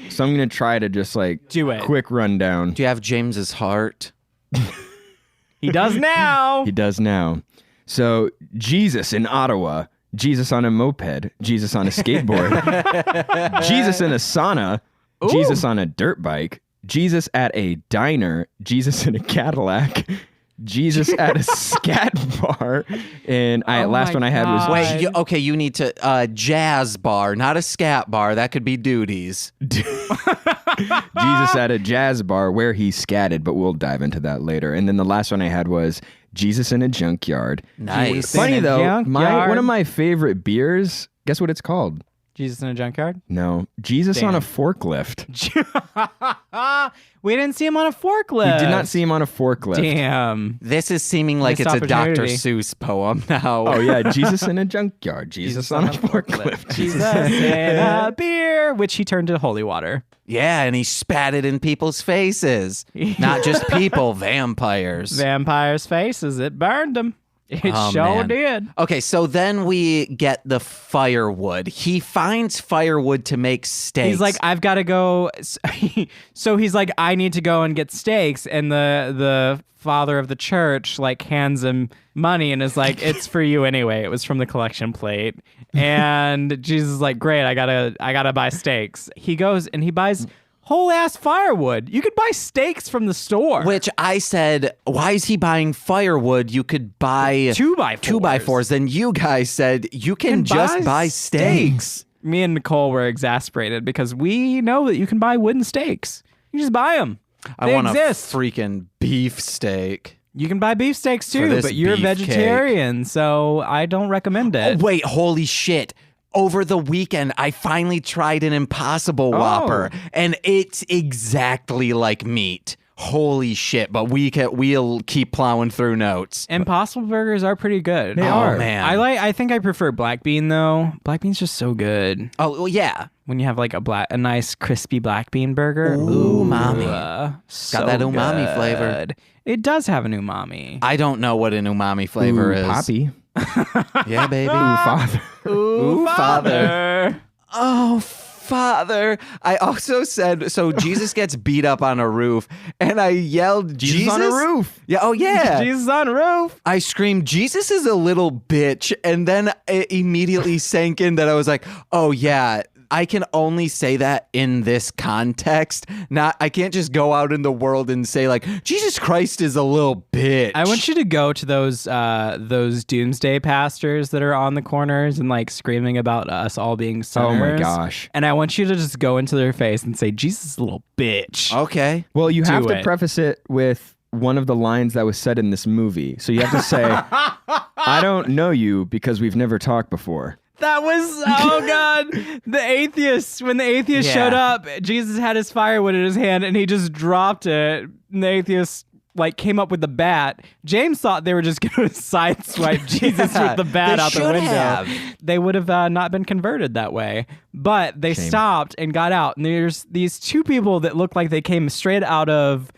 Speaker 3: So I'm going to try to just like
Speaker 2: do it.
Speaker 3: Quick rundown.
Speaker 1: Do you have James's heart?
Speaker 2: He does now.
Speaker 3: He does now. So Jesus in Ottawa, Jesus on a moped, Jesus on a skateboard, Jesus in a sauna,
Speaker 2: Ooh.
Speaker 3: Jesus on a dirt bike, Jesus at a diner, Jesus in a Cadillac, Jesus at a scat bar, and last one I had was
Speaker 1: wait. You need to jazz bar, not a scat bar. That could be duties.
Speaker 3: Jesus at a jazz bar where he scatted, but we'll dive into that later. And then the last one I had was Jesus in a junkyard.
Speaker 1: Nice.
Speaker 3: Funny though, one of my favorite beers. Guess what it's called?
Speaker 2: Jesus in a junkyard?
Speaker 3: No, Jesus on a forklift.
Speaker 2: We didn't see him on a forklift.
Speaker 3: We did not see him on a forklift.
Speaker 2: Damn.
Speaker 1: This is seeming like it's a Dr. Seuss poem now.
Speaker 3: Oh yeah, Jesus in a junkyard. Jesus on a forklift.
Speaker 2: Jesus in a beer, which he turned to holy water.
Speaker 1: Yeah, and he spat it in people's faces. Not just people, vampires.
Speaker 2: Vampires' faces. It burned them. It
Speaker 1: Oh,
Speaker 2: sure
Speaker 1: man.
Speaker 2: did.
Speaker 1: Okay, so then we get the firewood. He finds firewood to make steaks.
Speaker 2: He's like, I've got to go. So he's like, I need to go and get steaks. And the father of the church like hands him money and is like, it's for you anyway. It was from the collection plate. And Jesus is like, great, I gotta buy steaks. He goes and he buys whole ass firewood. You could buy steaks from the store.
Speaker 1: Which I said, why is he buying firewood? You could buy
Speaker 2: 2x4s.
Speaker 1: 2x4s. Then you guys said you can just buy steaks.
Speaker 2: Me and Nicole were exasperated because we know that you can buy wooden steaks. You just buy them.
Speaker 1: I want a freaking beef steak.
Speaker 2: You can buy beef steaks
Speaker 1: For
Speaker 2: too,
Speaker 1: this
Speaker 2: but you're a
Speaker 1: beefcake.
Speaker 2: vegetarian, so I don't recommend
Speaker 1: Oh,
Speaker 2: it.
Speaker 1: wait, holy shit. Over the weekend, I finally tried an Impossible Whopper, and it's exactly like meat. Holy shit, but we'll keep plowing through notes.
Speaker 2: Impossible burgers are pretty good.
Speaker 3: They are.
Speaker 1: Man.
Speaker 2: I think I prefer black bean though. Black bean's just so good.
Speaker 1: Oh, well, yeah.
Speaker 2: When you have like a nice crispy black bean burger.
Speaker 1: Ooh, umami.
Speaker 2: So
Speaker 1: that umami flavor.
Speaker 2: good. It does have an umami.
Speaker 1: I don't know what an umami flavor
Speaker 3: Ooh,
Speaker 1: is.
Speaker 3: Poppy.
Speaker 1: Yeah, baby.
Speaker 3: Ooh, father.
Speaker 2: Ooh,
Speaker 1: father. Oh, Father. I also said, so Jesus gets beat up on a roof, and I yelled, Jesus
Speaker 3: on a roof.
Speaker 1: Yeah, oh yeah.
Speaker 2: Jesus on a roof.
Speaker 1: I screamed, Jesus is a little bitch, and then it immediately sank in that I was like, oh yeah, I can only say that in this context. I can't just go out in the world and say like, Jesus Christ is a little bitch.
Speaker 2: I want you to go to those doomsday pastors that are on the corners and like screaming about us all being sinners.
Speaker 3: Oh my gosh.
Speaker 2: And I want you to just go into their face and say, Jesus is a little bitch.
Speaker 1: Okay.
Speaker 3: Well, you have
Speaker 2: Do
Speaker 3: to
Speaker 2: it.
Speaker 3: preface it with one of the lines that was said in this movie. So you have to say, I don't know you because we've never talked before.
Speaker 2: That was, oh God, the atheist. When the atheist
Speaker 1: Yeah.
Speaker 2: showed up, Jesus had his firewood in his hand and he just dropped it. And the atheist like came up with the bat. James thought they were just going to sideswipe Jesus with the bat
Speaker 1: they
Speaker 2: out the
Speaker 1: should
Speaker 2: window.
Speaker 1: have.
Speaker 2: They would have not been converted that way. But they
Speaker 3: Shame.
Speaker 2: stopped and got out. And there's these two people that look like they came straight out of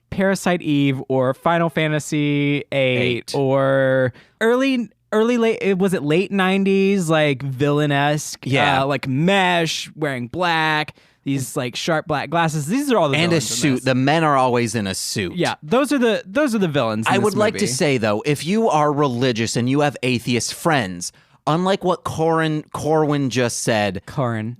Speaker 2: Parasite Eve or Final Fantasy VIII or late was it late 90s like villain-esque like mesh wearing black, these like sharp black glasses. These are all the
Speaker 1: And a
Speaker 2: villains in
Speaker 1: suit.
Speaker 2: this.
Speaker 1: The men are always in a suit.
Speaker 2: Yeah, those are the villains in
Speaker 1: I
Speaker 2: this
Speaker 1: would like to
Speaker 2: movie.
Speaker 1: say, though, if you are religious and you have atheist friends, unlike what Corwin just said,
Speaker 2: Karen.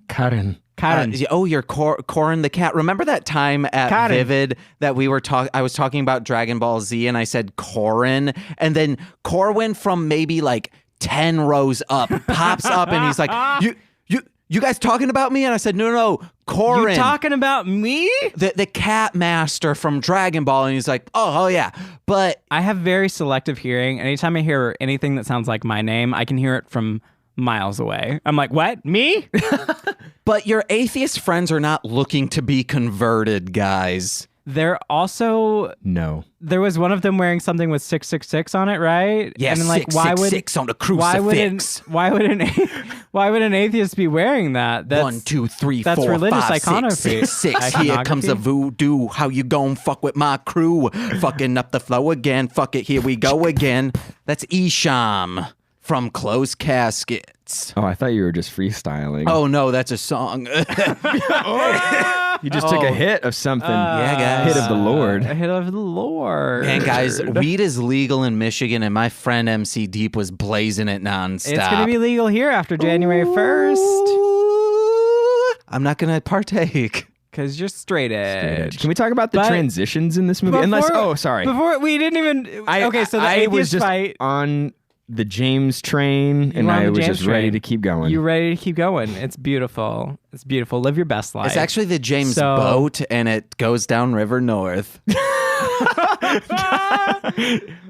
Speaker 1: you're Corin the cat. Remember that time at
Speaker 2: Karen.
Speaker 1: Vivid that we were I was talking about Dragon Ball Z and I said Corin, and then Corwin from maybe like 10 rows up pops up and he's like, you guys talking about me? And I said, no, Corin.
Speaker 2: You talking about me?
Speaker 1: the cat master from Dragon Ball. And he's like, oh yeah. But
Speaker 2: I have very selective hearing. Anytime I hear anything that sounds like my name, I can hear it from miles away. I'm like, what? Me?
Speaker 1: But your atheist friends are not looking to be converted, guys.
Speaker 2: They're also
Speaker 3: No.
Speaker 2: there was one of them wearing something with 666 on it, right?
Speaker 1: Yeah,
Speaker 2: and then, like,
Speaker 1: 666 on the crucifix.
Speaker 2: Why would an atheist be wearing that? That's
Speaker 1: 1, 2, 3,
Speaker 2: that's
Speaker 1: 4,
Speaker 2: religious
Speaker 1: 5, 6,
Speaker 2: iconography.
Speaker 1: 6, 6. Here comes the voodoo. How you gon' fuck with my crew? Fucking up the flow again. Fuck it. Here we go again. That's Isham from Closed Caskets.
Speaker 3: Oh, I thought you were just freestyling.
Speaker 1: Oh no, that's a song.
Speaker 3: You just took a hit of something.
Speaker 1: Yeah, guys.
Speaker 3: Hit of the Lord.
Speaker 2: A hit of the Lord.
Speaker 1: And guys, weed is legal in Michigan, and my friend MC Deep was blazing it nonstop.
Speaker 2: It's going to be legal here after January 1st.
Speaker 1: Ooh, I'm not gonna partake.
Speaker 2: Because you're straight edge.
Speaker 3: Can we talk about the
Speaker 2: But-
Speaker 3: transitions in this movie? Sorry.
Speaker 2: Before we didn't even. Okay, so the
Speaker 3: I
Speaker 2: atheist
Speaker 3: was just
Speaker 2: fight.
Speaker 3: on the James train, and
Speaker 2: were on
Speaker 3: I
Speaker 2: the
Speaker 3: was
Speaker 2: James
Speaker 3: just ready
Speaker 2: train.
Speaker 3: to keep going.
Speaker 2: You ready to keep going? It's beautiful. It's beautiful. Live your best life.
Speaker 1: It's actually the James
Speaker 2: So-
Speaker 1: boat, and it goes down River North.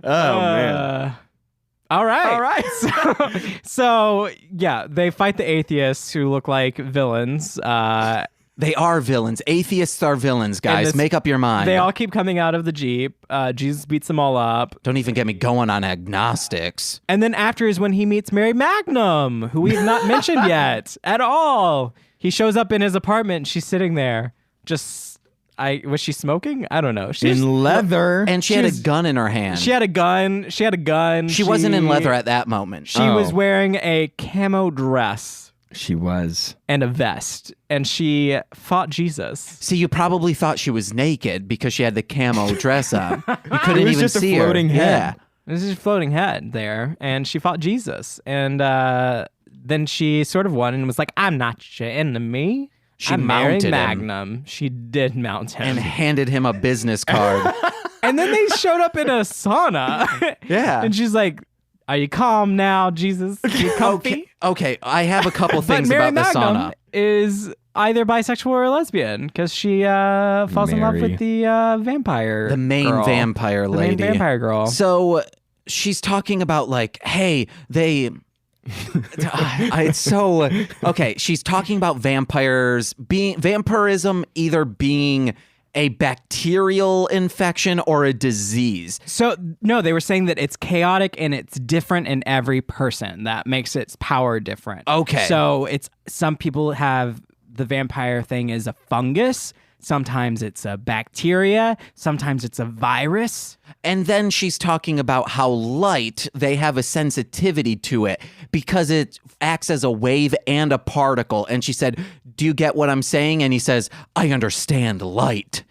Speaker 3: Man.
Speaker 2: All right.
Speaker 3: All right.
Speaker 2: So yeah, they fight the atheists who look like villains.
Speaker 1: They are villains. Atheists are villains, guys.
Speaker 2: this-
Speaker 1: Make up your mind.
Speaker 2: They all keep coming out of the Jeep. Jesus beats them all up.
Speaker 1: Don't even get me going on agnostics.
Speaker 2: And then after is when he meets Mary Magnum, who we've not mentioned yet at all. He shows up in his apartment and she's sitting there just Was she smoking? I don't know. She was,
Speaker 3: In leather.
Speaker 1: And she had a gun in her hand.
Speaker 2: She had a gun.
Speaker 1: She wasn't in leather at that moment.
Speaker 2: She was wearing a camo dress.
Speaker 3: She was.
Speaker 2: And a vest. And she fought Jesus.
Speaker 1: See, you probably thought she was naked because she had the camo dress on. You couldn't
Speaker 3: It was
Speaker 1: even
Speaker 3: just a
Speaker 1: see
Speaker 3: floating
Speaker 1: her.
Speaker 3: head.
Speaker 2: Yeah. This is a floating head there. And she fought Jesus. And then she sort of won and was like, I'm not your enemy.
Speaker 1: She
Speaker 2: I'm Mary
Speaker 1: mounted him.
Speaker 2: Magnum. She did mount him.
Speaker 1: And handed him a business card.
Speaker 2: And then they showed up in a sauna.
Speaker 1: Yeah.
Speaker 2: And she's like, are you calm now, Jesus? You comfy?
Speaker 1: Okay, I have a couple
Speaker 2: But
Speaker 1: things
Speaker 2: Mary
Speaker 1: about the
Speaker 2: Magnum
Speaker 1: sauna.
Speaker 2: is either bisexual or lesbian because she falls in love
Speaker 3: Mary.
Speaker 2: with the vampire
Speaker 1: The main
Speaker 2: girl.
Speaker 1: vampire lady.
Speaker 2: The main vampire girl.
Speaker 1: So she's talking about like, hey, they... it's so okay. She's talking about vampirism either being a bacterial infection or a disease.
Speaker 2: So, no, they were saying that it's chaotic and it's different in every person. That makes its power different.
Speaker 1: Okay.
Speaker 2: So, some people have the vampire thing as a fungus. Sometimes it's a bacteria. Sometimes it's a virus.
Speaker 1: And then she's talking about how light, they have a sensitivity to it because it acts as a wave and a particle. And she said, do you get what I'm saying? And he says, I understand light.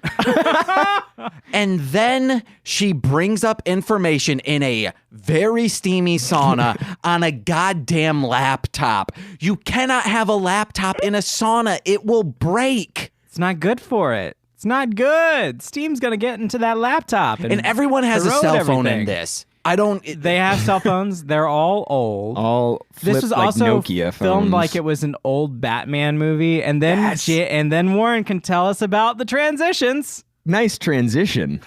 Speaker 1: And then she brings up information in a very steamy sauna on a goddamn laptop. You cannot have a laptop in a sauna. It will break.
Speaker 2: It's not good for it. It's not good. Steam's going to get into that laptop.
Speaker 1: And everyone has a
Speaker 2: corrode
Speaker 1: cell phone in
Speaker 2: everything.
Speaker 1: this. I don't...
Speaker 2: They have cell phones. They're all old.
Speaker 3: All
Speaker 2: This
Speaker 3: flipped
Speaker 2: was
Speaker 3: like
Speaker 2: also
Speaker 3: Nokia
Speaker 2: filmed
Speaker 3: phones.
Speaker 2: like it was an old Batman movie. And then and then Warren can tell us about the transitions.
Speaker 3: Nice transition.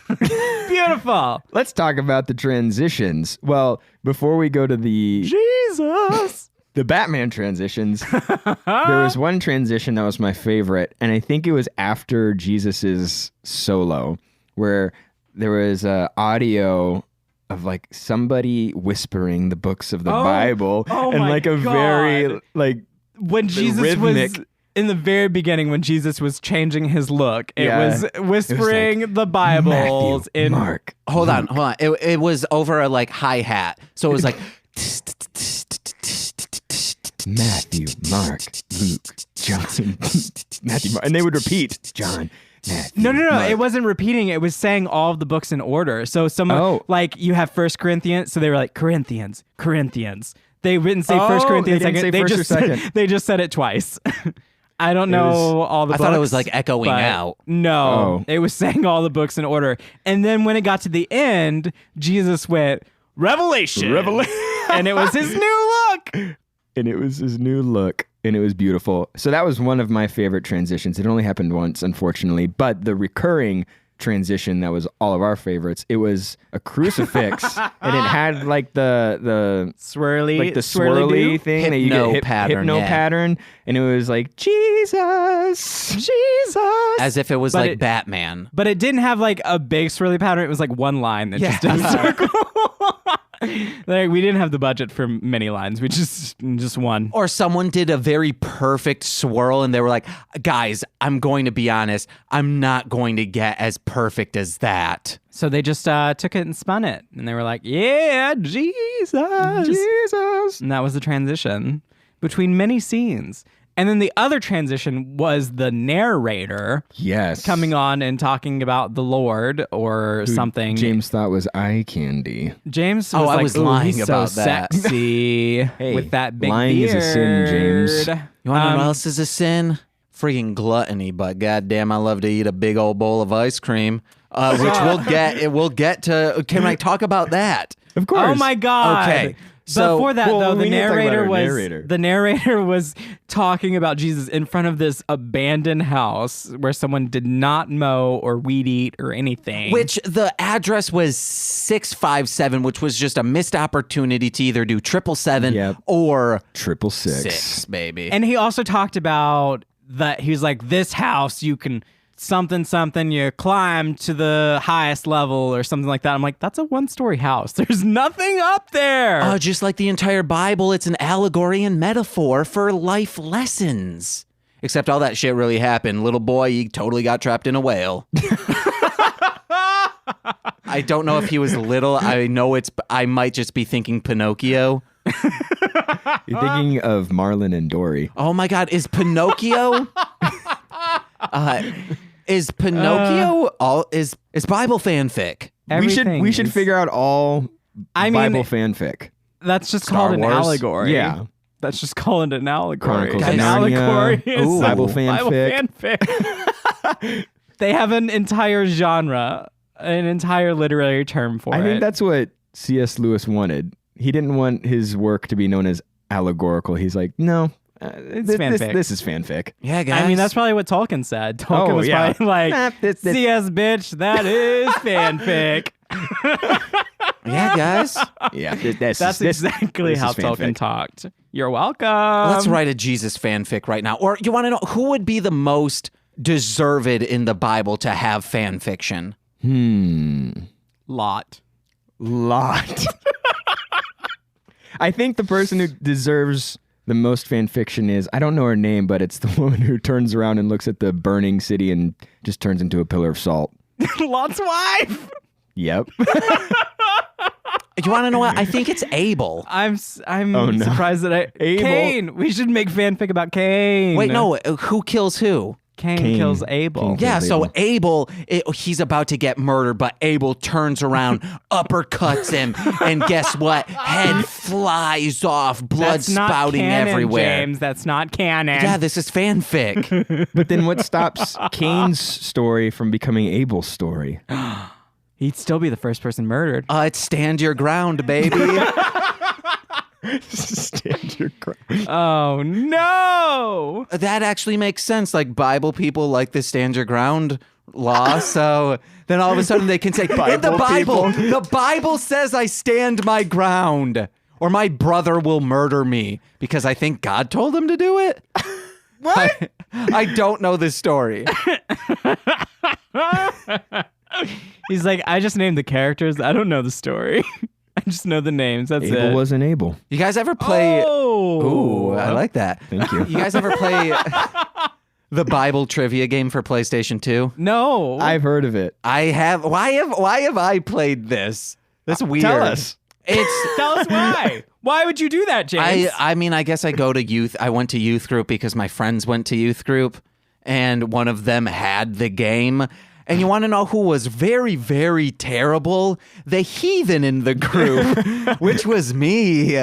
Speaker 2: Beautiful.
Speaker 3: Let's talk about the transitions. Well, before we go to the
Speaker 2: Jesus.
Speaker 3: Batman transitions, there was one transition that was my favorite, and I think it was after Jesus's solo, where there was audio of like somebody whispering the books of the Bible, and
Speaker 2: my
Speaker 3: like a
Speaker 2: God.
Speaker 3: very like
Speaker 2: When Jesus
Speaker 3: rhythmic.
Speaker 2: was in the very beginning, when Jesus was changing his look, it
Speaker 3: Yeah.
Speaker 2: was whispering the Bibles
Speaker 3: Matthew,
Speaker 2: in
Speaker 3: Mark.
Speaker 1: Hold on. It was over a like hi-hat. So it was like...
Speaker 3: Matthew, Mark, Luke, John, Matthew, Mark, and they would repeat John, Matthew.
Speaker 2: No.
Speaker 3: Mark.
Speaker 2: It wasn't repeating. It was saying all of the books in order. So someone like you have First Corinthians, so they were like Corinthians. They didn't say First Corinthians
Speaker 3: they didn't
Speaker 2: second.
Speaker 3: say first or
Speaker 2: just
Speaker 3: second.
Speaker 2: they just said it twice. I don't know all the
Speaker 1: I
Speaker 2: books.
Speaker 1: thought it was like echoing
Speaker 2: but
Speaker 1: out.
Speaker 2: No,
Speaker 3: Oh.
Speaker 2: it was saying all the books in order. And then when it got to the end, Jesus went Revelation, and it was his new look.
Speaker 3: And it was his new look, and it was beautiful. So that was one of my favorite transitions. It only happened once, unfortunately, but the recurring transition that was all of our favorites, it was a crucifix, and it had like the
Speaker 2: Swirly,
Speaker 3: like the
Speaker 2: swirly-doo?
Speaker 3: swirly thing that you
Speaker 1: Hypno
Speaker 3: get
Speaker 1: pattern,
Speaker 3: hypno
Speaker 1: yeah.
Speaker 3: pattern, and it was like Jesus.
Speaker 1: As if it was
Speaker 2: But
Speaker 1: like
Speaker 2: it-
Speaker 1: Batman.
Speaker 2: But it didn't have like a big swirly pattern. It was like one line that just did a circle. Like we didn't have the budget for many lines. We just one.
Speaker 1: Or someone did a very perfect swirl and they were like, guys, I'm going to be honest. I'm not going to get as perfect as that.
Speaker 2: So they just took it and spun it, and they were like, "Yeah, Jesus." And that was the transition between many scenes. And then the other transition was the narrator
Speaker 3: Yes.
Speaker 2: coming on and talking about the Lord or something.
Speaker 3: James thought was eye candy.
Speaker 2: James
Speaker 1: Oh,
Speaker 2: was
Speaker 1: I
Speaker 2: like,
Speaker 1: was
Speaker 2: "Ooh,
Speaker 1: lying
Speaker 2: he's
Speaker 1: about
Speaker 2: so
Speaker 1: that."
Speaker 2: sexy
Speaker 3: Hey,
Speaker 2: with that big
Speaker 3: lying
Speaker 2: beard."
Speaker 3: is a sin, James.
Speaker 1: You want to know what else is a sin? Freaking gluttony, but goddamn, I love to eat a big old bowl of ice cream, which we'll get to. Can I talk about that?
Speaker 3: Of course.
Speaker 2: Oh my God.
Speaker 1: Okay. So-
Speaker 2: Before that,
Speaker 3: Well,
Speaker 2: though,
Speaker 3: we
Speaker 2: the
Speaker 3: need to talk about
Speaker 2: narrator
Speaker 3: our
Speaker 2: was
Speaker 3: narrator.
Speaker 2: the narrator was talking about Jesus in front of this abandoned house where someone did not mow or weed eat or anything.
Speaker 1: Which the address was 657, which was just a missed opportunity to either do 777
Speaker 3: Yep.
Speaker 1: or
Speaker 3: 666.
Speaker 1: 6, baby.
Speaker 2: And he also talked about that he was like, this house you can something, you climb to the highest level or something like that. I'm like, that's a 1-story house. There's nothing up there.
Speaker 1: Just like the entire Bible, it's an allegory and metaphor for life lessons. Except all that shit really happened. Little boy, he totally got trapped in a whale. I don't know if he was little. I might just be thinking Pinocchio.
Speaker 3: You're thinking of Marlon and Dory.
Speaker 1: Oh my God, is Pinocchio? Is Pinocchio is Bible fanfic?
Speaker 3: We should figure out all Bible fanfic.
Speaker 2: That's just
Speaker 3: Star
Speaker 2: called an
Speaker 3: Wars.
Speaker 2: allegory.
Speaker 3: Yeah.
Speaker 2: That's just called an allegory.
Speaker 3: Chronicles
Speaker 1: of
Speaker 2: An
Speaker 3: Narnia.
Speaker 2: allegory is
Speaker 3: Ooh. Bible
Speaker 2: Bible
Speaker 3: fanfic.
Speaker 2: fanfic. They have an entire genre, an entire literary term for it.
Speaker 3: I think that's what C.S. Lewis wanted. He didn't want his work to be known as allegorical. He's like, no,
Speaker 2: fanfic.
Speaker 3: This is fanfic.
Speaker 1: Yeah, guys.
Speaker 2: I mean, that's probably what Tolkien said. Tolkien was probably like, CS bitch, that is fanfic.
Speaker 1: Yeah, guys.
Speaker 3: Yeah,
Speaker 2: That's exactly how Tolkien talked. You're welcome.
Speaker 1: Let's write a Jesus fanfic right now. Or you want to know who would be the most deserved in the Bible to have fan fiction?
Speaker 2: Lot.
Speaker 3: I think the person who deserves the most fan fiction is, I don't know her name, but it's the woman who turns around and looks at the burning city and just turns into a pillar of salt.
Speaker 2: Lot's wife.
Speaker 3: Yep.
Speaker 1: You want to know what? I think it's Abel.
Speaker 2: I'm
Speaker 3: Oh, no.
Speaker 2: surprised that
Speaker 3: Abel.
Speaker 2: Cain. We should make fanfic about Cain.
Speaker 1: Wait, no. Who kills who?
Speaker 2: Cain kills Abel.
Speaker 3: Cain
Speaker 1: Yeah,
Speaker 3: kills
Speaker 1: so Abel, he's about to get murdered, but Abel turns around, uppercuts him, and guess what? Head flies off, blood
Speaker 2: That's not
Speaker 1: spouting
Speaker 2: canon,
Speaker 1: everywhere.
Speaker 2: James, that's not canon.
Speaker 1: Yeah, this is fanfic.
Speaker 3: But then what stops Cain's story from becoming Abel's story?
Speaker 2: He'd still be the first person murdered.
Speaker 1: It's stand your ground, baby.
Speaker 3: Stand your ground.
Speaker 2: Oh no!
Speaker 1: That actually makes sense. Like Bible people like the stand your ground law. So then all of a sudden they can say, in the the Bible says I stand my ground, or my brother will murder me because I think God told him to do it. What? I don't know this story.
Speaker 2: He's like, I just named the characters. I don't know the story. I just know the names. That's
Speaker 3: Abel
Speaker 2: it.
Speaker 3: wasn't Abel.
Speaker 1: You guys ever play?
Speaker 2: Oh,
Speaker 1: Ooh, I like that.
Speaker 3: Thank you.
Speaker 1: You guys ever play the Bible trivia game for PlayStation 2?
Speaker 2: No,
Speaker 3: I've heard of it.
Speaker 1: I have. Why have I played this? That's weird.
Speaker 3: Tell us.
Speaker 1: It's.
Speaker 2: Tell us why. Why would you do that, James?
Speaker 1: I mean, I guess I go to youth. I went to youth group because my friends went to youth group, and one of them had the game. And you want to know who was very, very terrible? The heathen in the group, which was me.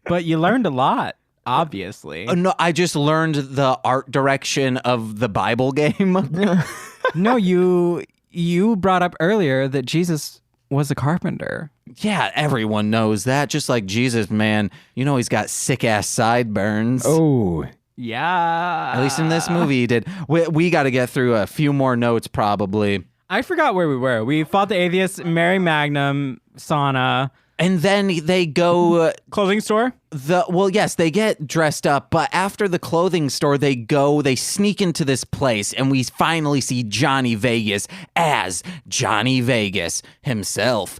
Speaker 2: But you learned a lot, obviously.
Speaker 1: No, I just learned the art direction of the Bible game.
Speaker 2: No, you brought up earlier that Jesus was a carpenter.
Speaker 1: Yeah, everyone knows that. Just like Jesus, man. You know he's got sick-ass sideburns.
Speaker 3: Oh,
Speaker 2: Yeah.
Speaker 1: At least in this movie he did. We got to get through a few more notes probably.
Speaker 2: I forgot where we were. We fought the atheists, Mary Magnum, sauna,
Speaker 1: And then they go...
Speaker 2: clothing store.
Speaker 1: Yes, they get dressed up, but after the clothing store, they sneak into this place, and we finally see Johnny Vegas as Johnny Vegas himself.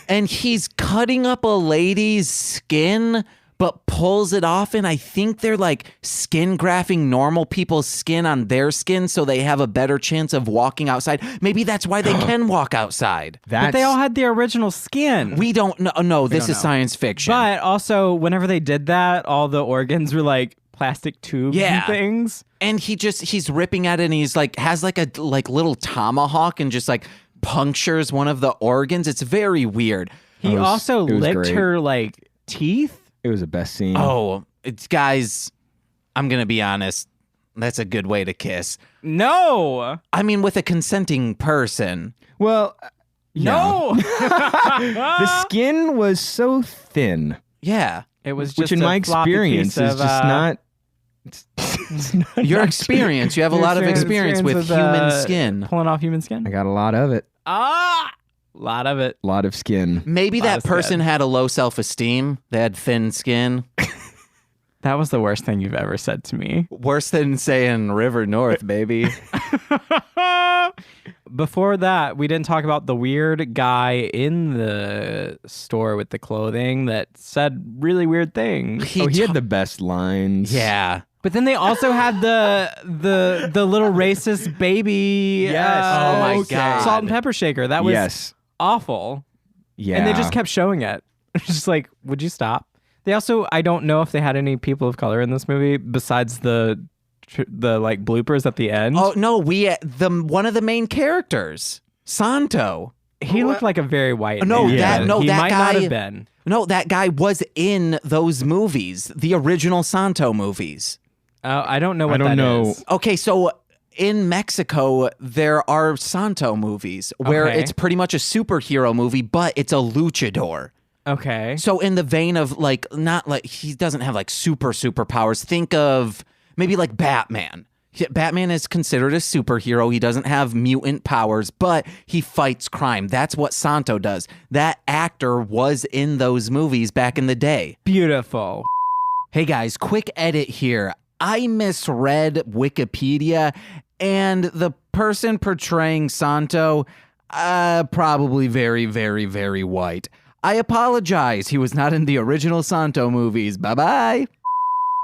Speaker 1: And he's cutting up a lady's skin, but pulls it off, and I think they're like skin grafting normal people's skin on their skin so they have a better chance of walking outside. Maybe that's why they can walk outside.
Speaker 2: But they all had the original skin.
Speaker 1: We don't know. No, this
Speaker 2: don't
Speaker 1: is
Speaker 2: know.
Speaker 1: site's fiction.
Speaker 2: But also, whenever they did that, all the organs were like plastic tubes and things.
Speaker 1: And he's ripping at it, and he's like has like a little tomahawk and just like punctures one of the organs. It's very weird.
Speaker 2: He also
Speaker 3: it was
Speaker 2: licked
Speaker 3: great.
Speaker 2: her like teeth.
Speaker 3: it was the best scene.
Speaker 1: Oh, guys, I'm gonna be honest. That's a good way to kiss.
Speaker 2: No.
Speaker 1: I mean, with a consenting person.
Speaker 3: Well,
Speaker 2: No.
Speaker 3: the skin was so thin,
Speaker 1: Yeah.
Speaker 2: It was just
Speaker 3: which in
Speaker 2: a
Speaker 3: my
Speaker 2: floppy
Speaker 3: experience
Speaker 2: piece
Speaker 3: is
Speaker 2: of,
Speaker 3: just not. It's not
Speaker 1: Your experience. You have a lot of experience with human skin.
Speaker 2: Pulling off human skin.
Speaker 3: I got a lot of it.
Speaker 2: A lot of it.
Speaker 3: A lot of skin.
Speaker 1: Maybe
Speaker 2: Lot
Speaker 1: that
Speaker 2: of skin.
Speaker 1: person had a low self-esteem. They had thin skin.
Speaker 2: That was the worst thing you've ever said to me.
Speaker 1: Worse than saying River North, baby.
Speaker 2: Before that, we didn't talk about the weird guy in the store with the clothing that said really weird things.
Speaker 3: He had the best lines.
Speaker 1: Yeah.
Speaker 2: But then they also had the little racist baby.
Speaker 3: Yes.
Speaker 1: Oh my God.
Speaker 2: Salt and pepper shaker. That was
Speaker 3: Yes.
Speaker 2: awful.
Speaker 3: Yeah.
Speaker 2: And they just kept showing it. It's just like, would you stop? They also, I don't know if they had any people of color in this movie besides the like bloopers at the end.
Speaker 1: Oh no, one of the main characters, Santo.
Speaker 2: He looked like a very white
Speaker 1: No,
Speaker 2: man.
Speaker 1: that
Speaker 2: He
Speaker 1: that
Speaker 2: might
Speaker 1: guy
Speaker 2: not have been.
Speaker 1: No, that guy was in those movies, the original Santo movies.
Speaker 2: I don't know what that is.
Speaker 3: I don't know.
Speaker 1: Okay, so in Mexico, there are Santo movies where
Speaker 2: Okay.
Speaker 1: it's pretty much a superhero movie, but it's a luchador.
Speaker 2: Okay.
Speaker 1: So in the vein of like, not like, he doesn't have like superpowers. Think of maybe like Batman. Batman is considered a superhero. He doesn't have mutant powers, but he fights crime. That's what Santo does. That actor was in those movies back in the day.
Speaker 2: Beautiful.
Speaker 1: Hey guys, quick edit here. I misread Wikipedia, and the person portraying Santo, probably very, very, very white. I apologize. He was not in the original Santo movies. Bye-bye.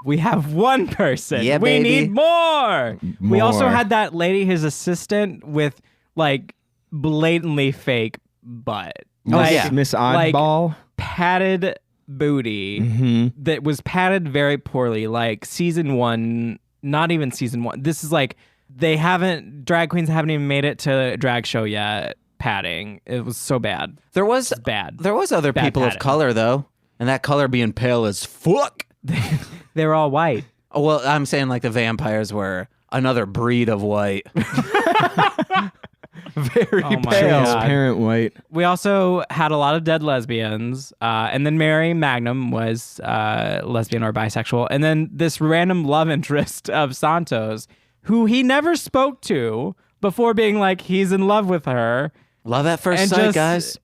Speaker 2: We have one person.
Speaker 1: Yeah,
Speaker 2: we
Speaker 1: baby.
Speaker 2: need more. We also
Speaker 3: More.
Speaker 2: had that lady, his assistant, with like blatantly fake butt. Like,
Speaker 1: yeah.
Speaker 3: Miss
Speaker 2: like,
Speaker 3: Oddball.
Speaker 2: padded booty
Speaker 3: Mm-hmm.
Speaker 2: that was padded very poorly. Like season 1, not even season 1. This is like drag queens haven't even made it to a drag show yet. Padding. It was so bad.
Speaker 1: There was
Speaker 2: It's bad.
Speaker 1: There was other
Speaker 2: Bad
Speaker 1: people of
Speaker 2: padding.
Speaker 1: color, though, and that color being pale as fuck.
Speaker 2: They were all white.
Speaker 1: Oh, well, I'm saying like the vampires were another breed of white. Very
Speaker 2: Oh my
Speaker 1: pale.
Speaker 2: God.
Speaker 3: Transparent white.
Speaker 2: We also had a lot of dead lesbians, and then Mary Magnum was lesbian or bisexual, and then this random love interest of Santos, who he never spoke to before being like he's in love with her.
Speaker 1: Love at first
Speaker 2: And
Speaker 1: sight,
Speaker 2: just-
Speaker 1: guys.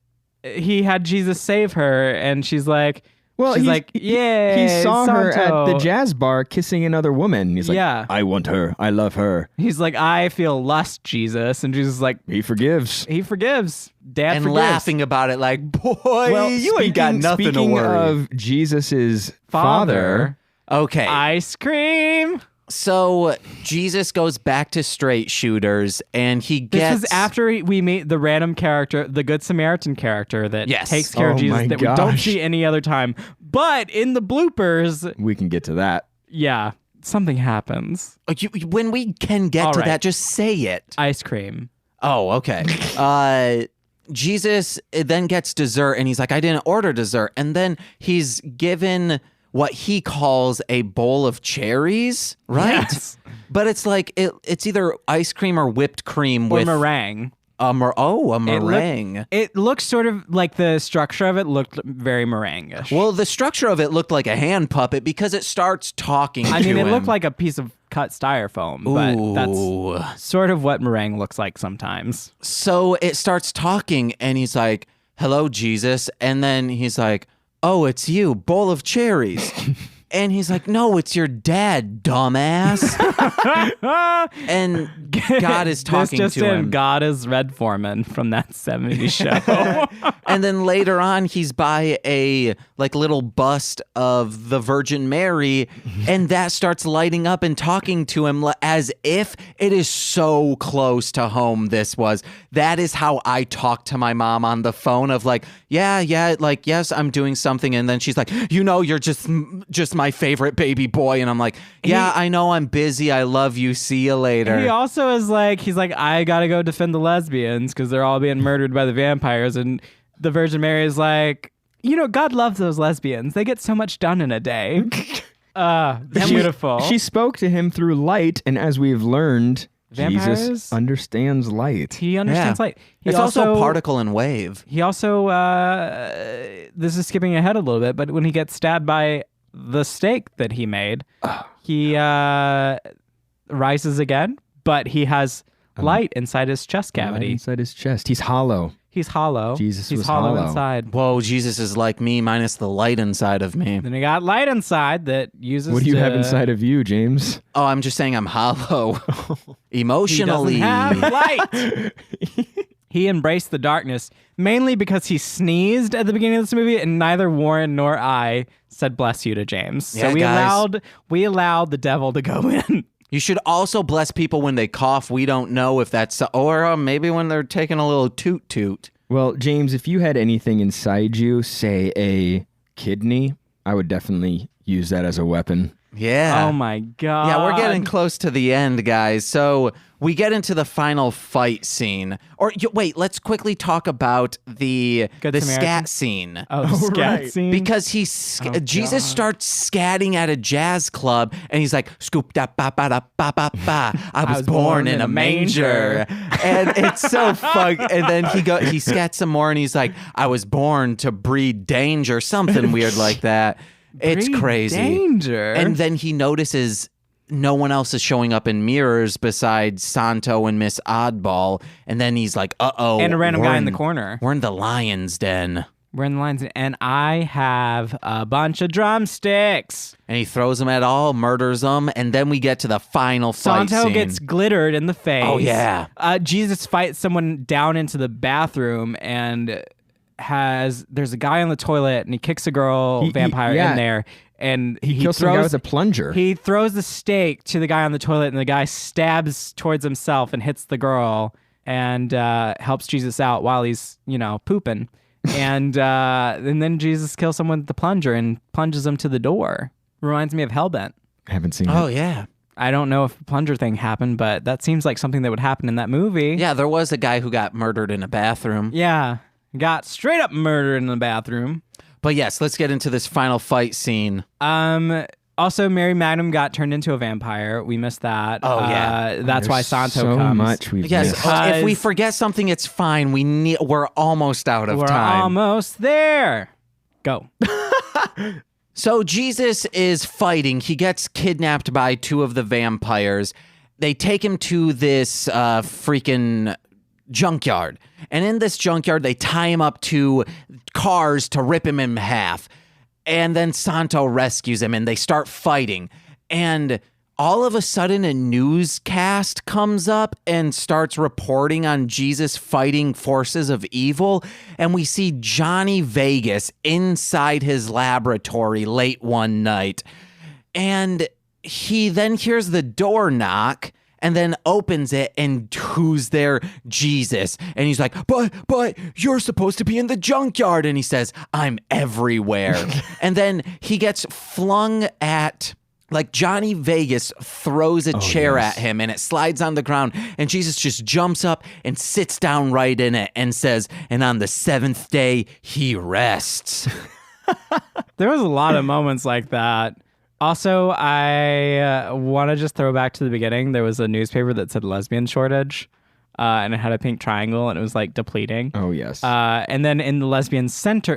Speaker 2: He had Jesus save her, and she's like,
Speaker 3: Well,
Speaker 2: she's
Speaker 3: he's-
Speaker 2: like, yeah,
Speaker 3: He saw her at
Speaker 2: Santo.
Speaker 3: the jazz bar kissing another woman. He's like,
Speaker 2: Yeah.
Speaker 3: I want her. I love her.
Speaker 2: He's like, I feel lust, Jesus, and Jesus is like,
Speaker 3: He forgives.
Speaker 2: he forgives. Dad
Speaker 1: And
Speaker 2: forgives.
Speaker 1: laughing about it like, boy, you ain't got nothing to
Speaker 3: speaking
Speaker 1: worry.
Speaker 3: of Jesus's father,
Speaker 1: Okay.
Speaker 2: Ice cream.
Speaker 1: So Jesus goes back to straight shooters, and he
Speaker 2: This
Speaker 1: gets...
Speaker 2: was after we meet the random character, the Good Samaritan character that
Speaker 1: Yes.
Speaker 2: takes care of
Speaker 3: Oh
Speaker 2: Jesus
Speaker 3: my
Speaker 2: that we don't
Speaker 3: gosh.
Speaker 2: see any other time. But in the bloopers,
Speaker 3: we can get to that.
Speaker 2: yeah, something happens.
Speaker 1: When we can get
Speaker 2: All
Speaker 1: to
Speaker 2: right.
Speaker 1: that, just say it.
Speaker 2: Ice cream.
Speaker 1: Oh, okay. Jesus then gets dessert, and he's like, I didn't order dessert. And then he's given what he calls a bowl of cherries, right?
Speaker 2: Yes.
Speaker 1: But it's like, it's either ice cream or whipped cream
Speaker 2: Or
Speaker 1: with
Speaker 2: meringue.
Speaker 1: a
Speaker 2: It
Speaker 1: meringue.
Speaker 2: It looks sort of like the structure of it looked very meringue-ish.
Speaker 1: Well, the structure of it looked like a hand puppet because it starts talking
Speaker 2: I mean,
Speaker 1: to
Speaker 2: it
Speaker 1: him.
Speaker 2: looked like a piece of cut styrofoam, but
Speaker 1: Ooh.
Speaker 2: that's sort of what meringue looks like sometimes.
Speaker 1: So it starts talking, and he's like, hello, Jesus. And then he's like, oh, it's you, bowl of cherries. And he's like, no, it's your dad, dumbass. And God is talking
Speaker 2: this just
Speaker 1: to
Speaker 2: in,
Speaker 1: him.
Speaker 2: God is Red Foreman from that 70s show.
Speaker 1: And then later on, he's by a like little bust of the Virgin Mary, and that starts lighting up and talking to him as if it is so close to home. This was. That is how I talk to my mom on the phone of like, yeah, like, yes, I'm doing something. And then she's like, you're just my favorite baby boy. And I'm like, yeah, I know I'm busy. I love you. See you later.
Speaker 2: He also is like, he's like, I gotta go defend the lesbians because they're all being murdered by the vampires. And the Virgin Mary is like, God loves those lesbians. They get so much done in a day. Beautiful.
Speaker 3: She spoke to him through light, and as we've learned,
Speaker 2: Vampires?
Speaker 3: Jesus understands light.
Speaker 2: He understands light. He
Speaker 1: It's also particle and wave.
Speaker 2: He also, this is skipping ahead a little bit, but when he gets stabbed by the stake that he made, he rises again, but he has light inside his chest cavity.
Speaker 3: Right inside his chest. He's hollow.
Speaker 2: He's hollow.
Speaker 3: Jesus
Speaker 2: He's
Speaker 3: was
Speaker 2: hollow
Speaker 3: hollow.
Speaker 2: inside.
Speaker 1: Whoa, Jesus is like me minus the light inside of me.
Speaker 2: Then he got light inside that uses.
Speaker 3: What do you have
Speaker 2: to-
Speaker 3: inside of you, James?
Speaker 1: Oh, I'm just saying I'm hollow.
Speaker 2: He
Speaker 1: Emotionally.
Speaker 2: doesn't have light. He embraced the darkness, mainly because he sneezed at the beginning of this movie, and neither Warren nor I said bless you to James.
Speaker 1: Yeah,
Speaker 2: So
Speaker 1: guys.
Speaker 2: we allowed the devil to go in.
Speaker 1: You should also bless people when they cough. We don't know if that's, or maybe when they're taking a little toot toot.
Speaker 3: Well, James, if you had anything inside you, say a kidney, I would definitely use that as a weapon.
Speaker 1: Yeah.
Speaker 2: Oh my God.
Speaker 1: Yeah, we're getting close to the end, guys. So we get into the final fight scene. Wait, let's quickly talk about the
Speaker 2: Good Samaritan?
Speaker 1: scat scene.
Speaker 2: Oh, the scat
Speaker 3: right.
Speaker 2: scene.
Speaker 1: Because Jesus starts scatting at a jazz club, and he's like, "Scoop da ba ba da ba ba ba." I was born in a manger, and it's so fun. And then he scats some more, and he's like, "I was born to breed danger," something weird like that. It's
Speaker 2: Breed
Speaker 1: crazy.
Speaker 2: danger.
Speaker 1: And then he notices no one else is showing up in mirrors besides Santo and Miss Oddball, and then he's like, "Uh-oh!"
Speaker 2: And a random
Speaker 1: we're
Speaker 2: guy in the corner.
Speaker 1: We're in the lion's den.
Speaker 2: We're in the lines, and I have a bunch of drumsticks.
Speaker 1: And he throws them at all, murders them, and then we get to the final fight
Speaker 2: Santo
Speaker 1: scene.
Speaker 2: gets glittered in the face.
Speaker 1: Oh, yeah.
Speaker 2: Jesus fights someone down into the bathroom, and there's a guy on the toilet, and he kicks a girl vampire in there, and
Speaker 3: He kills some guy with a plunger.
Speaker 2: He throws the stake to the guy on the toilet, and the guy stabs towards himself and hits the girl, and helps Jesus out while he's pooping. And then Jesus kills someone with the plunger and plunges him to the door. Reminds me of Hellbent.
Speaker 3: I haven't seen
Speaker 1: Oh,
Speaker 3: it.
Speaker 1: yeah.
Speaker 2: I don't know if the plunger thing happened, but that seems like something that would happen in that movie.
Speaker 1: Yeah, there was a guy who got murdered in a bathroom.
Speaker 2: Yeah. Got straight up murdered in the bathroom.
Speaker 1: But yes, let's get into this final fight scene.
Speaker 2: Also, Mary Magnum got turned into a vampire. We missed that.
Speaker 1: Oh, yeah.
Speaker 2: That's why
Speaker 3: There's
Speaker 2: Santo
Speaker 3: so
Speaker 2: comes.
Speaker 3: much we've
Speaker 1: Yes,
Speaker 3: missed.
Speaker 1: if we forget something, it's fine. We're almost out of
Speaker 2: We're
Speaker 1: time.
Speaker 2: almost there. Go.
Speaker 1: So Jesus is fighting. He gets kidnapped by two of the vampires. They take him to this freaking junkyard. And in this junkyard, they tie him up to cars to rip him in half. And then Santo rescues him, and they start fighting. And all of a sudden, a newscast comes up and starts reporting on Jesus fighting forces of evil. And we see Johnny Vegas inside his laboratory late one night. And he then hears the door knock and then opens it, and who's there? Jesus. And he's like, but you're supposed to be in the junkyard. And he says, I'm everywhere. And then he gets flung at, like Johnny Vegas throws a chair at him, and it slides on the ground, and Jesus just jumps up and sits down right in it and says, and on the seventh day, he rests.
Speaker 2: There was a lot of moments like that. Also, I want to just throw back to the beginning. There was a newspaper that said lesbian shortage, and it had a pink triangle, and it was like depleting.
Speaker 3: Oh, yes.
Speaker 2: And then in the lesbian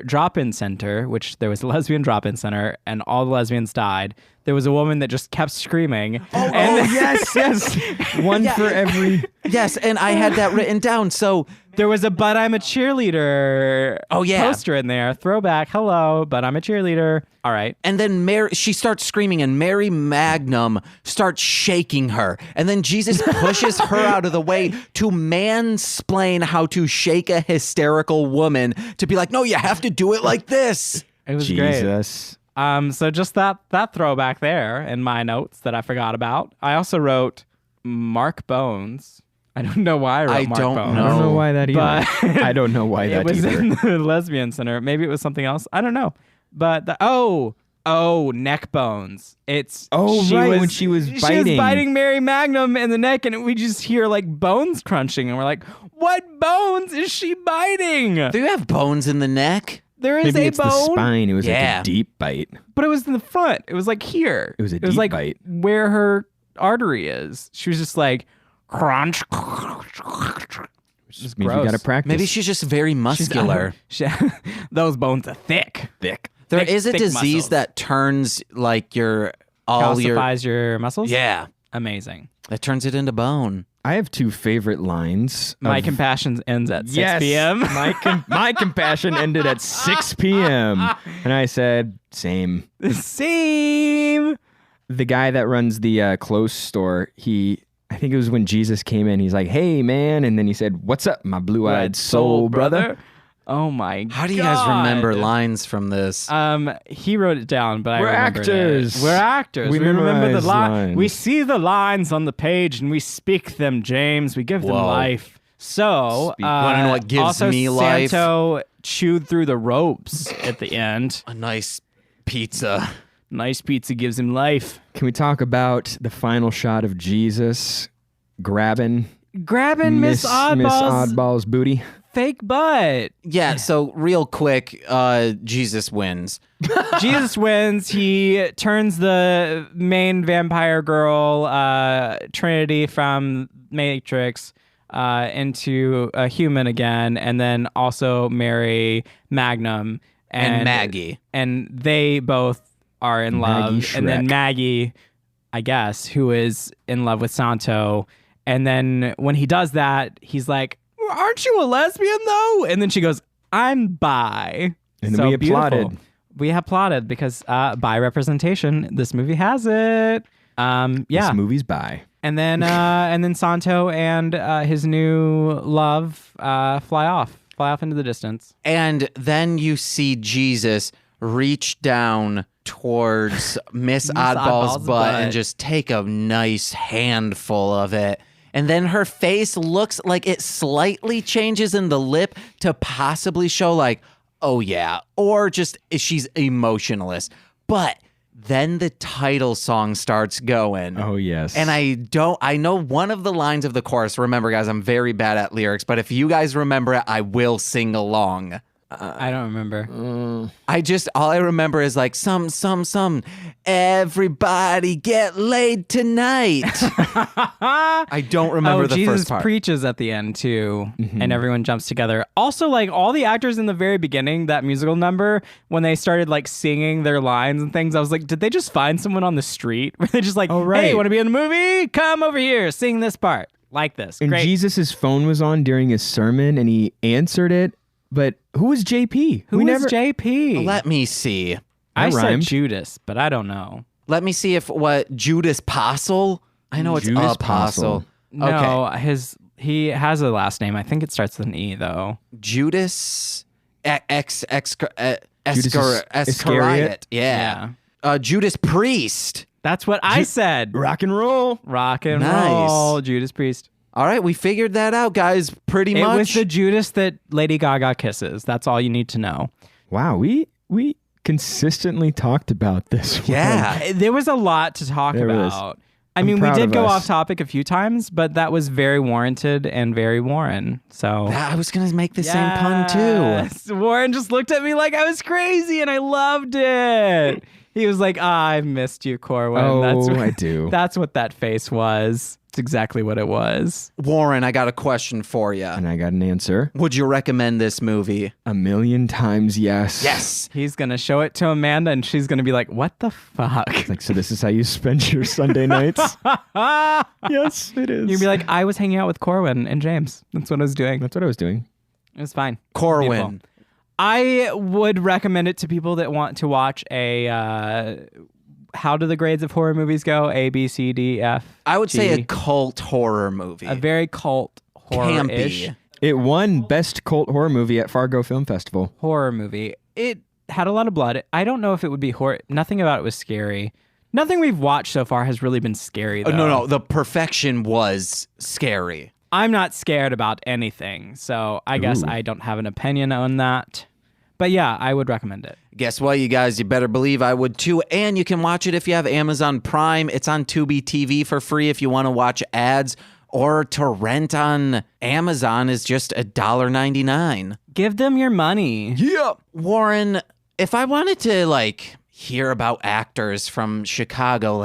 Speaker 2: drop-in center, which there was a lesbian drop-in center, and all the lesbians died, there was a woman that just kept screaming.
Speaker 3: Yes. One for every...
Speaker 1: Yes, and I had that written down. So
Speaker 2: There was a "But I'm a cheerleader" poster in there. Throwback. Hello, but I'm a cheerleader. All right.
Speaker 1: And then she starts screaming, and Mary Magnum starts shaking her. And then Jesus pushes her out of the way to mansplain how to shake a hysterical woman, to be like, no, you have to do it like this.
Speaker 2: It was great.
Speaker 3: Jesus.
Speaker 2: So just that throwback there in my notes that I forgot about. I also wrote Mark Bones. I don't know why I wrote Mark Bones.
Speaker 3: I don't know why that either.
Speaker 2: But
Speaker 3: I don't know why that
Speaker 2: it was
Speaker 3: either.
Speaker 2: in the lesbian center. Maybe it was something else. I don't know. But neck bones. It's
Speaker 3: when she was
Speaker 2: She was
Speaker 3: biting.
Speaker 2: biting Mary Magnum in the neck, and we just hear like bones crunching, and we're like, "What bones is she biting?"
Speaker 1: Do you have bones in the neck?
Speaker 2: There is
Speaker 3: Maybe
Speaker 2: a
Speaker 3: it's
Speaker 2: bone,
Speaker 3: the spine. It was like
Speaker 1: Yeah.
Speaker 3: a deep bite.
Speaker 2: but it was in the front. It was like here.
Speaker 3: It was a
Speaker 2: It was
Speaker 3: deep
Speaker 2: like
Speaker 3: bite.
Speaker 2: where her artery is. She was just like crunch. It's
Speaker 3: Maybe you
Speaker 2: gross.
Speaker 3: got to practice.
Speaker 1: Maybe she's just very muscular.
Speaker 2: Those bones are thick.
Speaker 1: There
Speaker 2: Thick-
Speaker 1: is a
Speaker 2: thick
Speaker 1: disease
Speaker 2: muscles.
Speaker 1: that turns like all your
Speaker 2: Calcifies your muscles.
Speaker 1: yeah,
Speaker 2: Amazing.
Speaker 1: that turns it into bone.
Speaker 3: I have two favorite lines.
Speaker 2: My
Speaker 3: of-
Speaker 2: compassion ends at 6
Speaker 3: Yes,
Speaker 2: p.m.
Speaker 3: my compassion ended at 6 p.m. And I said, same.
Speaker 2: Same.
Speaker 3: The guy that runs the clothes store, I think it was when Jesus came in, he's like, hey, man. And then he said, what's up, my blue-eyed soul brother?
Speaker 2: Oh my god.
Speaker 1: How do you guys remember lines from this?
Speaker 2: He wrote it down, but
Speaker 3: We're
Speaker 2: I remembered
Speaker 3: actors.
Speaker 2: it. We're actors.
Speaker 3: We
Speaker 2: We remember the
Speaker 3: memorize lines.
Speaker 2: We see the lines on the page and we speak them, James. We give them
Speaker 1: Whoa.
Speaker 2: life. So,
Speaker 1: Wanna know what gives
Speaker 2: also
Speaker 1: me life?
Speaker 2: Santo chewed through the ropes at the end.
Speaker 1: A nice pizza.
Speaker 2: Nice pizza gives him life.
Speaker 3: Can we talk about the final shot of Jesus grabbing
Speaker 2: Miss
Speaker 3: Oddball's booty?
Speaker 2: fake butt.
Speaker 1: Yeah, so real quick, Jesus wins.
Speaker 2: Jesus wins. He turns the main vampire girl, Trinity from Matrix, into a human again, and then also marry Magnum
Speaker 1: And Maggie.
Speaker 2: And they both are in love.
Speaker 3: Maggie
Speaker 2: And then
Speaker 3: Shrek.
Speaker 2: Maggie, I guess, who is in love with Santo. And then when he does that, he's like, "Aren't you a lesbian though?" And then she goes, "I'm bi."
Speaker 3: And
Speaker 2: So
Speaker 3: we applauded.
Speaker 2: beautiful. We applauded because bi representation. This movie has it. Yeah.
Speaker 3: This movie's by.
Speaker 2: And then Santo and his new love fly off into the distance.
Speaker 1: And then you see Jesus reach down towards Miss Oddball's butt and just take a nice handful of it. And then her face looks like it slightly changes in the lip to possibly show like, oh yeah, or just she's emotionless. But then the title song starts going.
Speaker 3: Oh, yes.
Speaker 1: And I know one of the lines of the chorus. Remember, guys, I'm very bad at lyrics, but if you guys remember it, I will sing along.
Speaker 2: I don't remember.
Speaker 1: All I remember is like, some, everybody get laid tonight. I don't remember the
Speaker 2: Jesus
Speaker 1: first part.
Speaker 2: preaches at the end too, and everyone jumps together. Also, like all the actors in the very beginning, that musical number, when they started like singing their lines and things, I was like, did they just find someone on the street? Were they just like,
Speaker 3: Oh, right.
Speaker 2: "Hey, want to be in the movie? Come over here, sing this part like this."
Speaker 3: And
Speaker 2: Great.
Speaker 3: Jesus' phone was on during his sermon, and he answered it. But who was JP?
Speaker 2: Who is JP?
Speaker 1: Let me see.
Speaker 2: I said
Speaker 3: rhymed.
Speaker 2: Judas, but I don't know.
Speaker 1: Let me see if what Judas Postle? I know it's
Speaker 3: Judas
Speaker 1: Apostle.
Speaker 2: No, he has a last name. I think it starts with an E though.
Speaker 1: Judas
Speaker 3: Iscariot?
Speaker 1: Iscariot. Yeah. Judas Priest.
Speaker 2: That's what I said.
Speaker 3: Rock and roll.
Speaker 2: Rock and
Speaker 1: Nice.
Speaker 2: roll, Judas Priest.
Speaker 1: All right, we figured that out, guys. Pretty
Speaker 2: It
Speaker 1: much.
Speaker 2: was the Judas that Lady Gaga kisses. That's all you need to know.
Speaker 3: Wow, we consistently talked about this one.
Speaker 1: Yeah.
Speaker 2: There was a lot to talk
Speaker 3: There was.
Speaker 2: about. I
Speaker 3: I'm
Speaker 2: mean, we
Speaker 3: proud
Speaker 2: did
Speaker 3: of
Speaker 2: go
Speaker 3: us.
Speaker 2: off topic a few times, but that was very warranted and very Warren. So
Speaker 1: I was going to make the same pun too.
Speaker 2: Yes. Warren just looked at me like I was crazy, and I loved it. He was like, I missed you, Corwin.
Speaker 3: Oh, I do.
Speaker 2: That's what that face was. It's exactly what it was.
Speaker 1: Warren, I got a question for you.
Speaker 3: And I got an answer.
Speaker 1: Would you recommend this movie?
Speaker 3: 1,000,000 times yes.
Speaker 1: Yes.
Speaker 2: He's going to show it to Amanda, and she's going to be like, what the fuck?
Speaker 3: Like, so this is how you spend your Sunday nights? Yes, it is.
Speaker 2: You'd be like, I was hanging out with Corwin and James. That's what I was doing.
Speaker 3: That's what I was doing.
Speaker 2: It was fine.
Speaker 1: Corwin.
Speaker 2: Beautiful. I would recommend it to people that want to watch a how do the grades of horror movies go? A, B, C, D, F.
Speaker 1: I would say
Speaker 2: G.
Speaker 1: a cult horror movie.
Speaker 2: A very cult horror-ish
Speaker 1: Campy.
Speaker 3: It won Best Cult Horror Movie at Fargo Film Festival.
Speaker 2: horror movie. It had a lot of blood. I don't know if it would be horror. Nothing about it was scary. Nothing we've watched so far has really been scary, though.
Speaker 1: No. The perfection was scary.
Speaker 2: I'm not scared about anything, so I guess
Speaker 3: Ooh.
Speaker 2: I don't have an opinion on that. But yeah, I would recommend it.
Speaker 1: Guess what, you guys? You better believe I would too. And you can watch it if you have Amazon Prime. It's on Tubi TV for free if you want to watch ads. Or to rent on Amazon is just $1.99.
Speaker 2: Give them your money.
Speaker 1: Yeah. Warren, if I wanted to hear about actors from Chicago,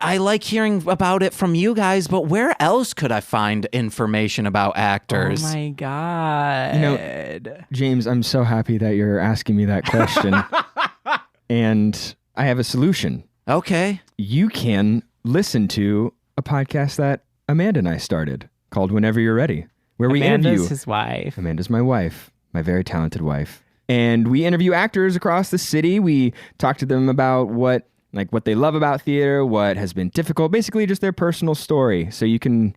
Speaker 1: I like hearing about it from you guys, but where else could I find information about actors?
Speaker 2: Oh my God.
Speaker 3: You know, James, I'm so happy that you're asking me that question. And I have a solution.
Speaker 1: Okay.
Speaker 3: You can listen to a podcast that Amanda and I started called Whenever You're Ready, where we
Speaker 2: Amanda's
Speaker 3: interview.
Speaker 2: his wife.
Speaker 3: Amanda's my wife, my very talented wife. And we interview actors across the city. We talk to them about what they love about theater, what has been difficult, basically just their personal story. So you can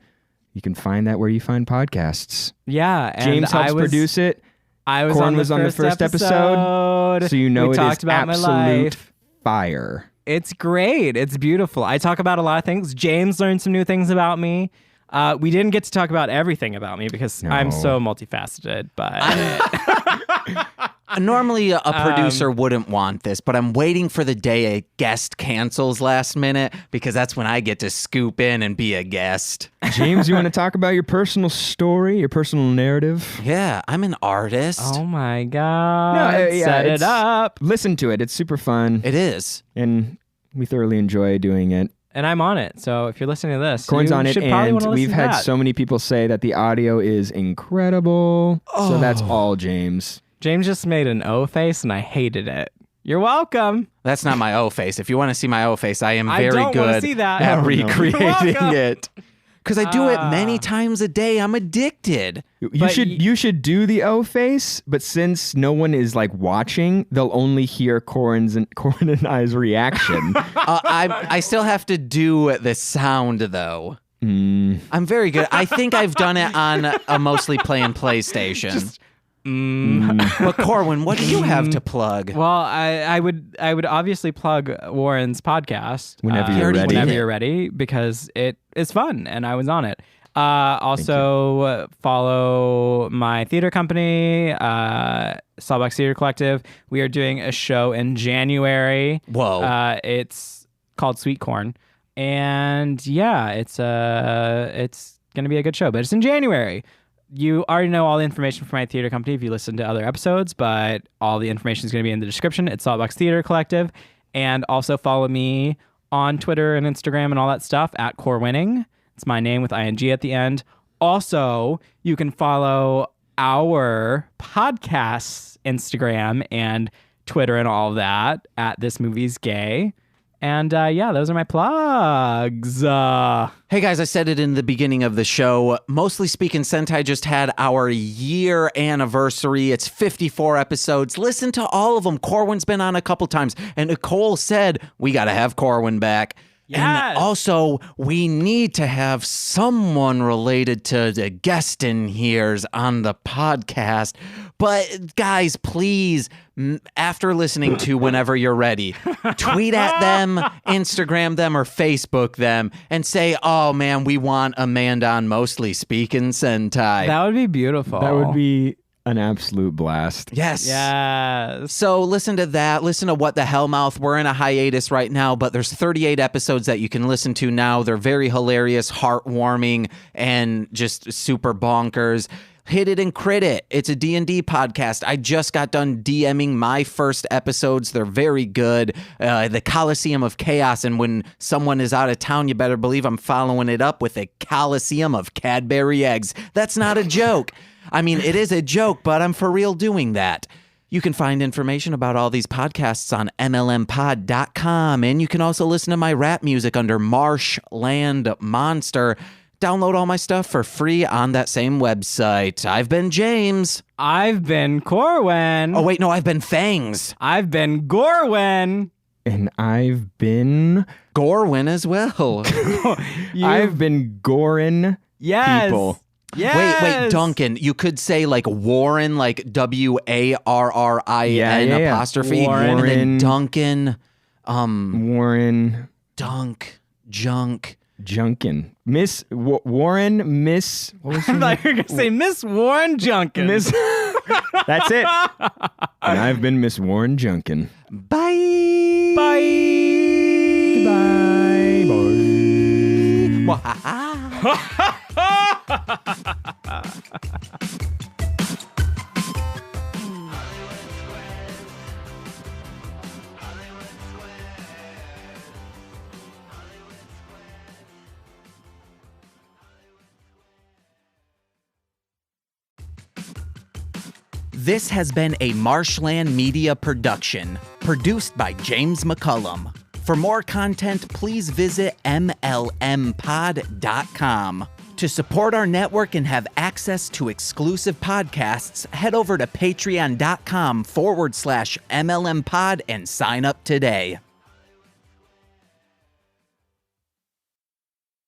Speaker 3: find that where you find podcasts.
Speaker 2: Yeah. And
Speaker 3: James helps produce it. Corwin was on the first episode. So you know
Speaker 2: we
Speaker 3: it
Speaker 2: talked
Speaker 3: is
Speaker 2: about my
Speaker 3: absolute
Speaker 2: life.
Speaker 3: fire.
Speaker 2: It's great. It's beautiful. I talk about a lot of things. James learned some new things about me. We didn't get to talk about everything about me because I'm so multifaceted, but
Speaker 1: normally a producer wouldn't want this, but I'm waiting for the day a guest cancels last minute because that's when I get to scoop in and be a guest.
Speaker 3: James, you want to talk about your personal story, your personal narrative?
Speaker 1: Yeah, I'm an artist.
Speaker 2: oh my God. Set it up.
Speaker 3: Listen to it. It's super fun.
Speaker 1: It is.
Speaker 3: And we thoroughly enjoy doing it.
Speaker 2: And I'm on it. So if you're listening to this,
Speaker 3: Corwin's
Speaker 2: you
Speaker 3: on it,
Speaker 2: should probably
Speaker 3: and
Speaker 2: want to listen
Speaker 3: we've
Speaker 2: to
Speaker 3: had
Speaker 2: that.
Speaker 3: so many people say that the audio is incredible. So that's all, James.
Speaker 2: James just made an O face and I hated it. You're welcome.
Speaker 1: That's not my O face. If you want to see my O face, I am
Speaker 2: I
Speaker 1: very
Speaker 2: don't wanna
Speaker 1: good
Speaker 2: see that.
Speaker 1: at
Speaker 2: Oh, no.
Speaker 1: recreating
Speaker 2: You're welcome.
Speaker 1: it. Because I do it many times a day. I'm addicted.
Speaker 3: You should do the O face, but since no one is like watching, they'll only hear Corwin and I's reaction.
Speaker 1: I still have to do the sound though. I'm very good. I think I've done it on a mostly playing PlayStation. But Corwin, what do you have to plug?
Speaker 2: Well, I would obviously plug Warren's podcast
Speaker 3: Whenever you're ready.
Speaker 2: Whenever you're ready, because it is fun and I was on it. Also, follow my theater company, Sawbox Theater Collective. We are doing a show in January.
Speaker 1: Whoa.
Speaker 2: It's called Sweet Corn. And yeah, it's going to be a good show, but it's in January. You already know all the information for my theater company if you listen to other episodes, but all the information is going to be in the description. It's Saltbox Theater Collective. And also follow me on Twitter and Instagram and all that stuff at Corwinning. It's my name with ING at the end. Also, you can follow our podcast's Instagram and Twitter and all of that at This Movie's Gay. And yeah, those are my plugs.
Speaker 1: Hey guys, I said it in the beginning of the show. Mostly Speaking Sentai just had our year anniversary. It's 54 episodes. Listen to all of them. Corwin's been on a couple times. And Nicole said, we got to have Corwin back.
Speaker 2: Yes.
Speaker 1: And also, we need to have someone related to the guest in here's on the podcast. But guys, please, after listening to Whenever You're Ready, tweet at them, Instagram them, or Facebook them, and say, oh man, we want Amanda on Mostly Speaking Sentai.
Speaker 2: That would be beautiful.
Speaker 3: That would be an absolute blast.
Speaker 1: Yes.
Speaker 2: Yes.
Speaker 1: So listen to that. Listen to What the Hellmouth. We're in a hiatus right now, but there's 38 episodes that you can listen to now. They're very hilarious, heartwarming, and just super bonkers. Hit It and Crit It. It's a D&D podcast. I just got done DMing my first episodes. They're very good. The Coliseum of Chaos. And when someone is out of town, you better believe I'm following it up with a Coliseum of Cadbury eggs. That's not a joke. I mean, it is a joke, but I'm for real doing that. You can find information about all these podcasts on mlmpod.com. And you can also listen to my rap music under Marshland Monster. Download all my stuff for free on that same website. I've been James.
Speaker 2: I've been Corwin.
Speaker 1: Oh, wait, no, I've been Fangs.
Speaker 2: I've been Gorwin.
Speaker 3: And I've been...
Speaker 1: Gorwin as well.
Speaker 3: I've been Gorin
Speaker 2: Yes.
Speaker 3: people.
Speaker 2: Yes.
Speaker 1: Wait, Duncan. You could say like Warren, like WARRIN
Speaker 3: Yeah.
Speaker 1: apostrophe.
Speaker 3: Warren.
Speaker 1: And then Duncan.
Speaker 3: Warren...
Speaker 1: Junk.
Speaker 3: Junkin. Warren, Miss... What was her
Speaker 2: I thought you were going to say Miss Warren Junkin.
Speaker 3: Miss... That's it. And I've been Miss Warren Junkin.
Speaker 1: Bye.
Speaker 2: Bye.
Speaker 3: Bye.
Speaker 1: This has been a Marshland Media production, produced by James McCullum. For more content, please visit mlmpod.com. To support our network and have access to exclusive podcasts, head over to patreon.com/mlmpod and sign up today.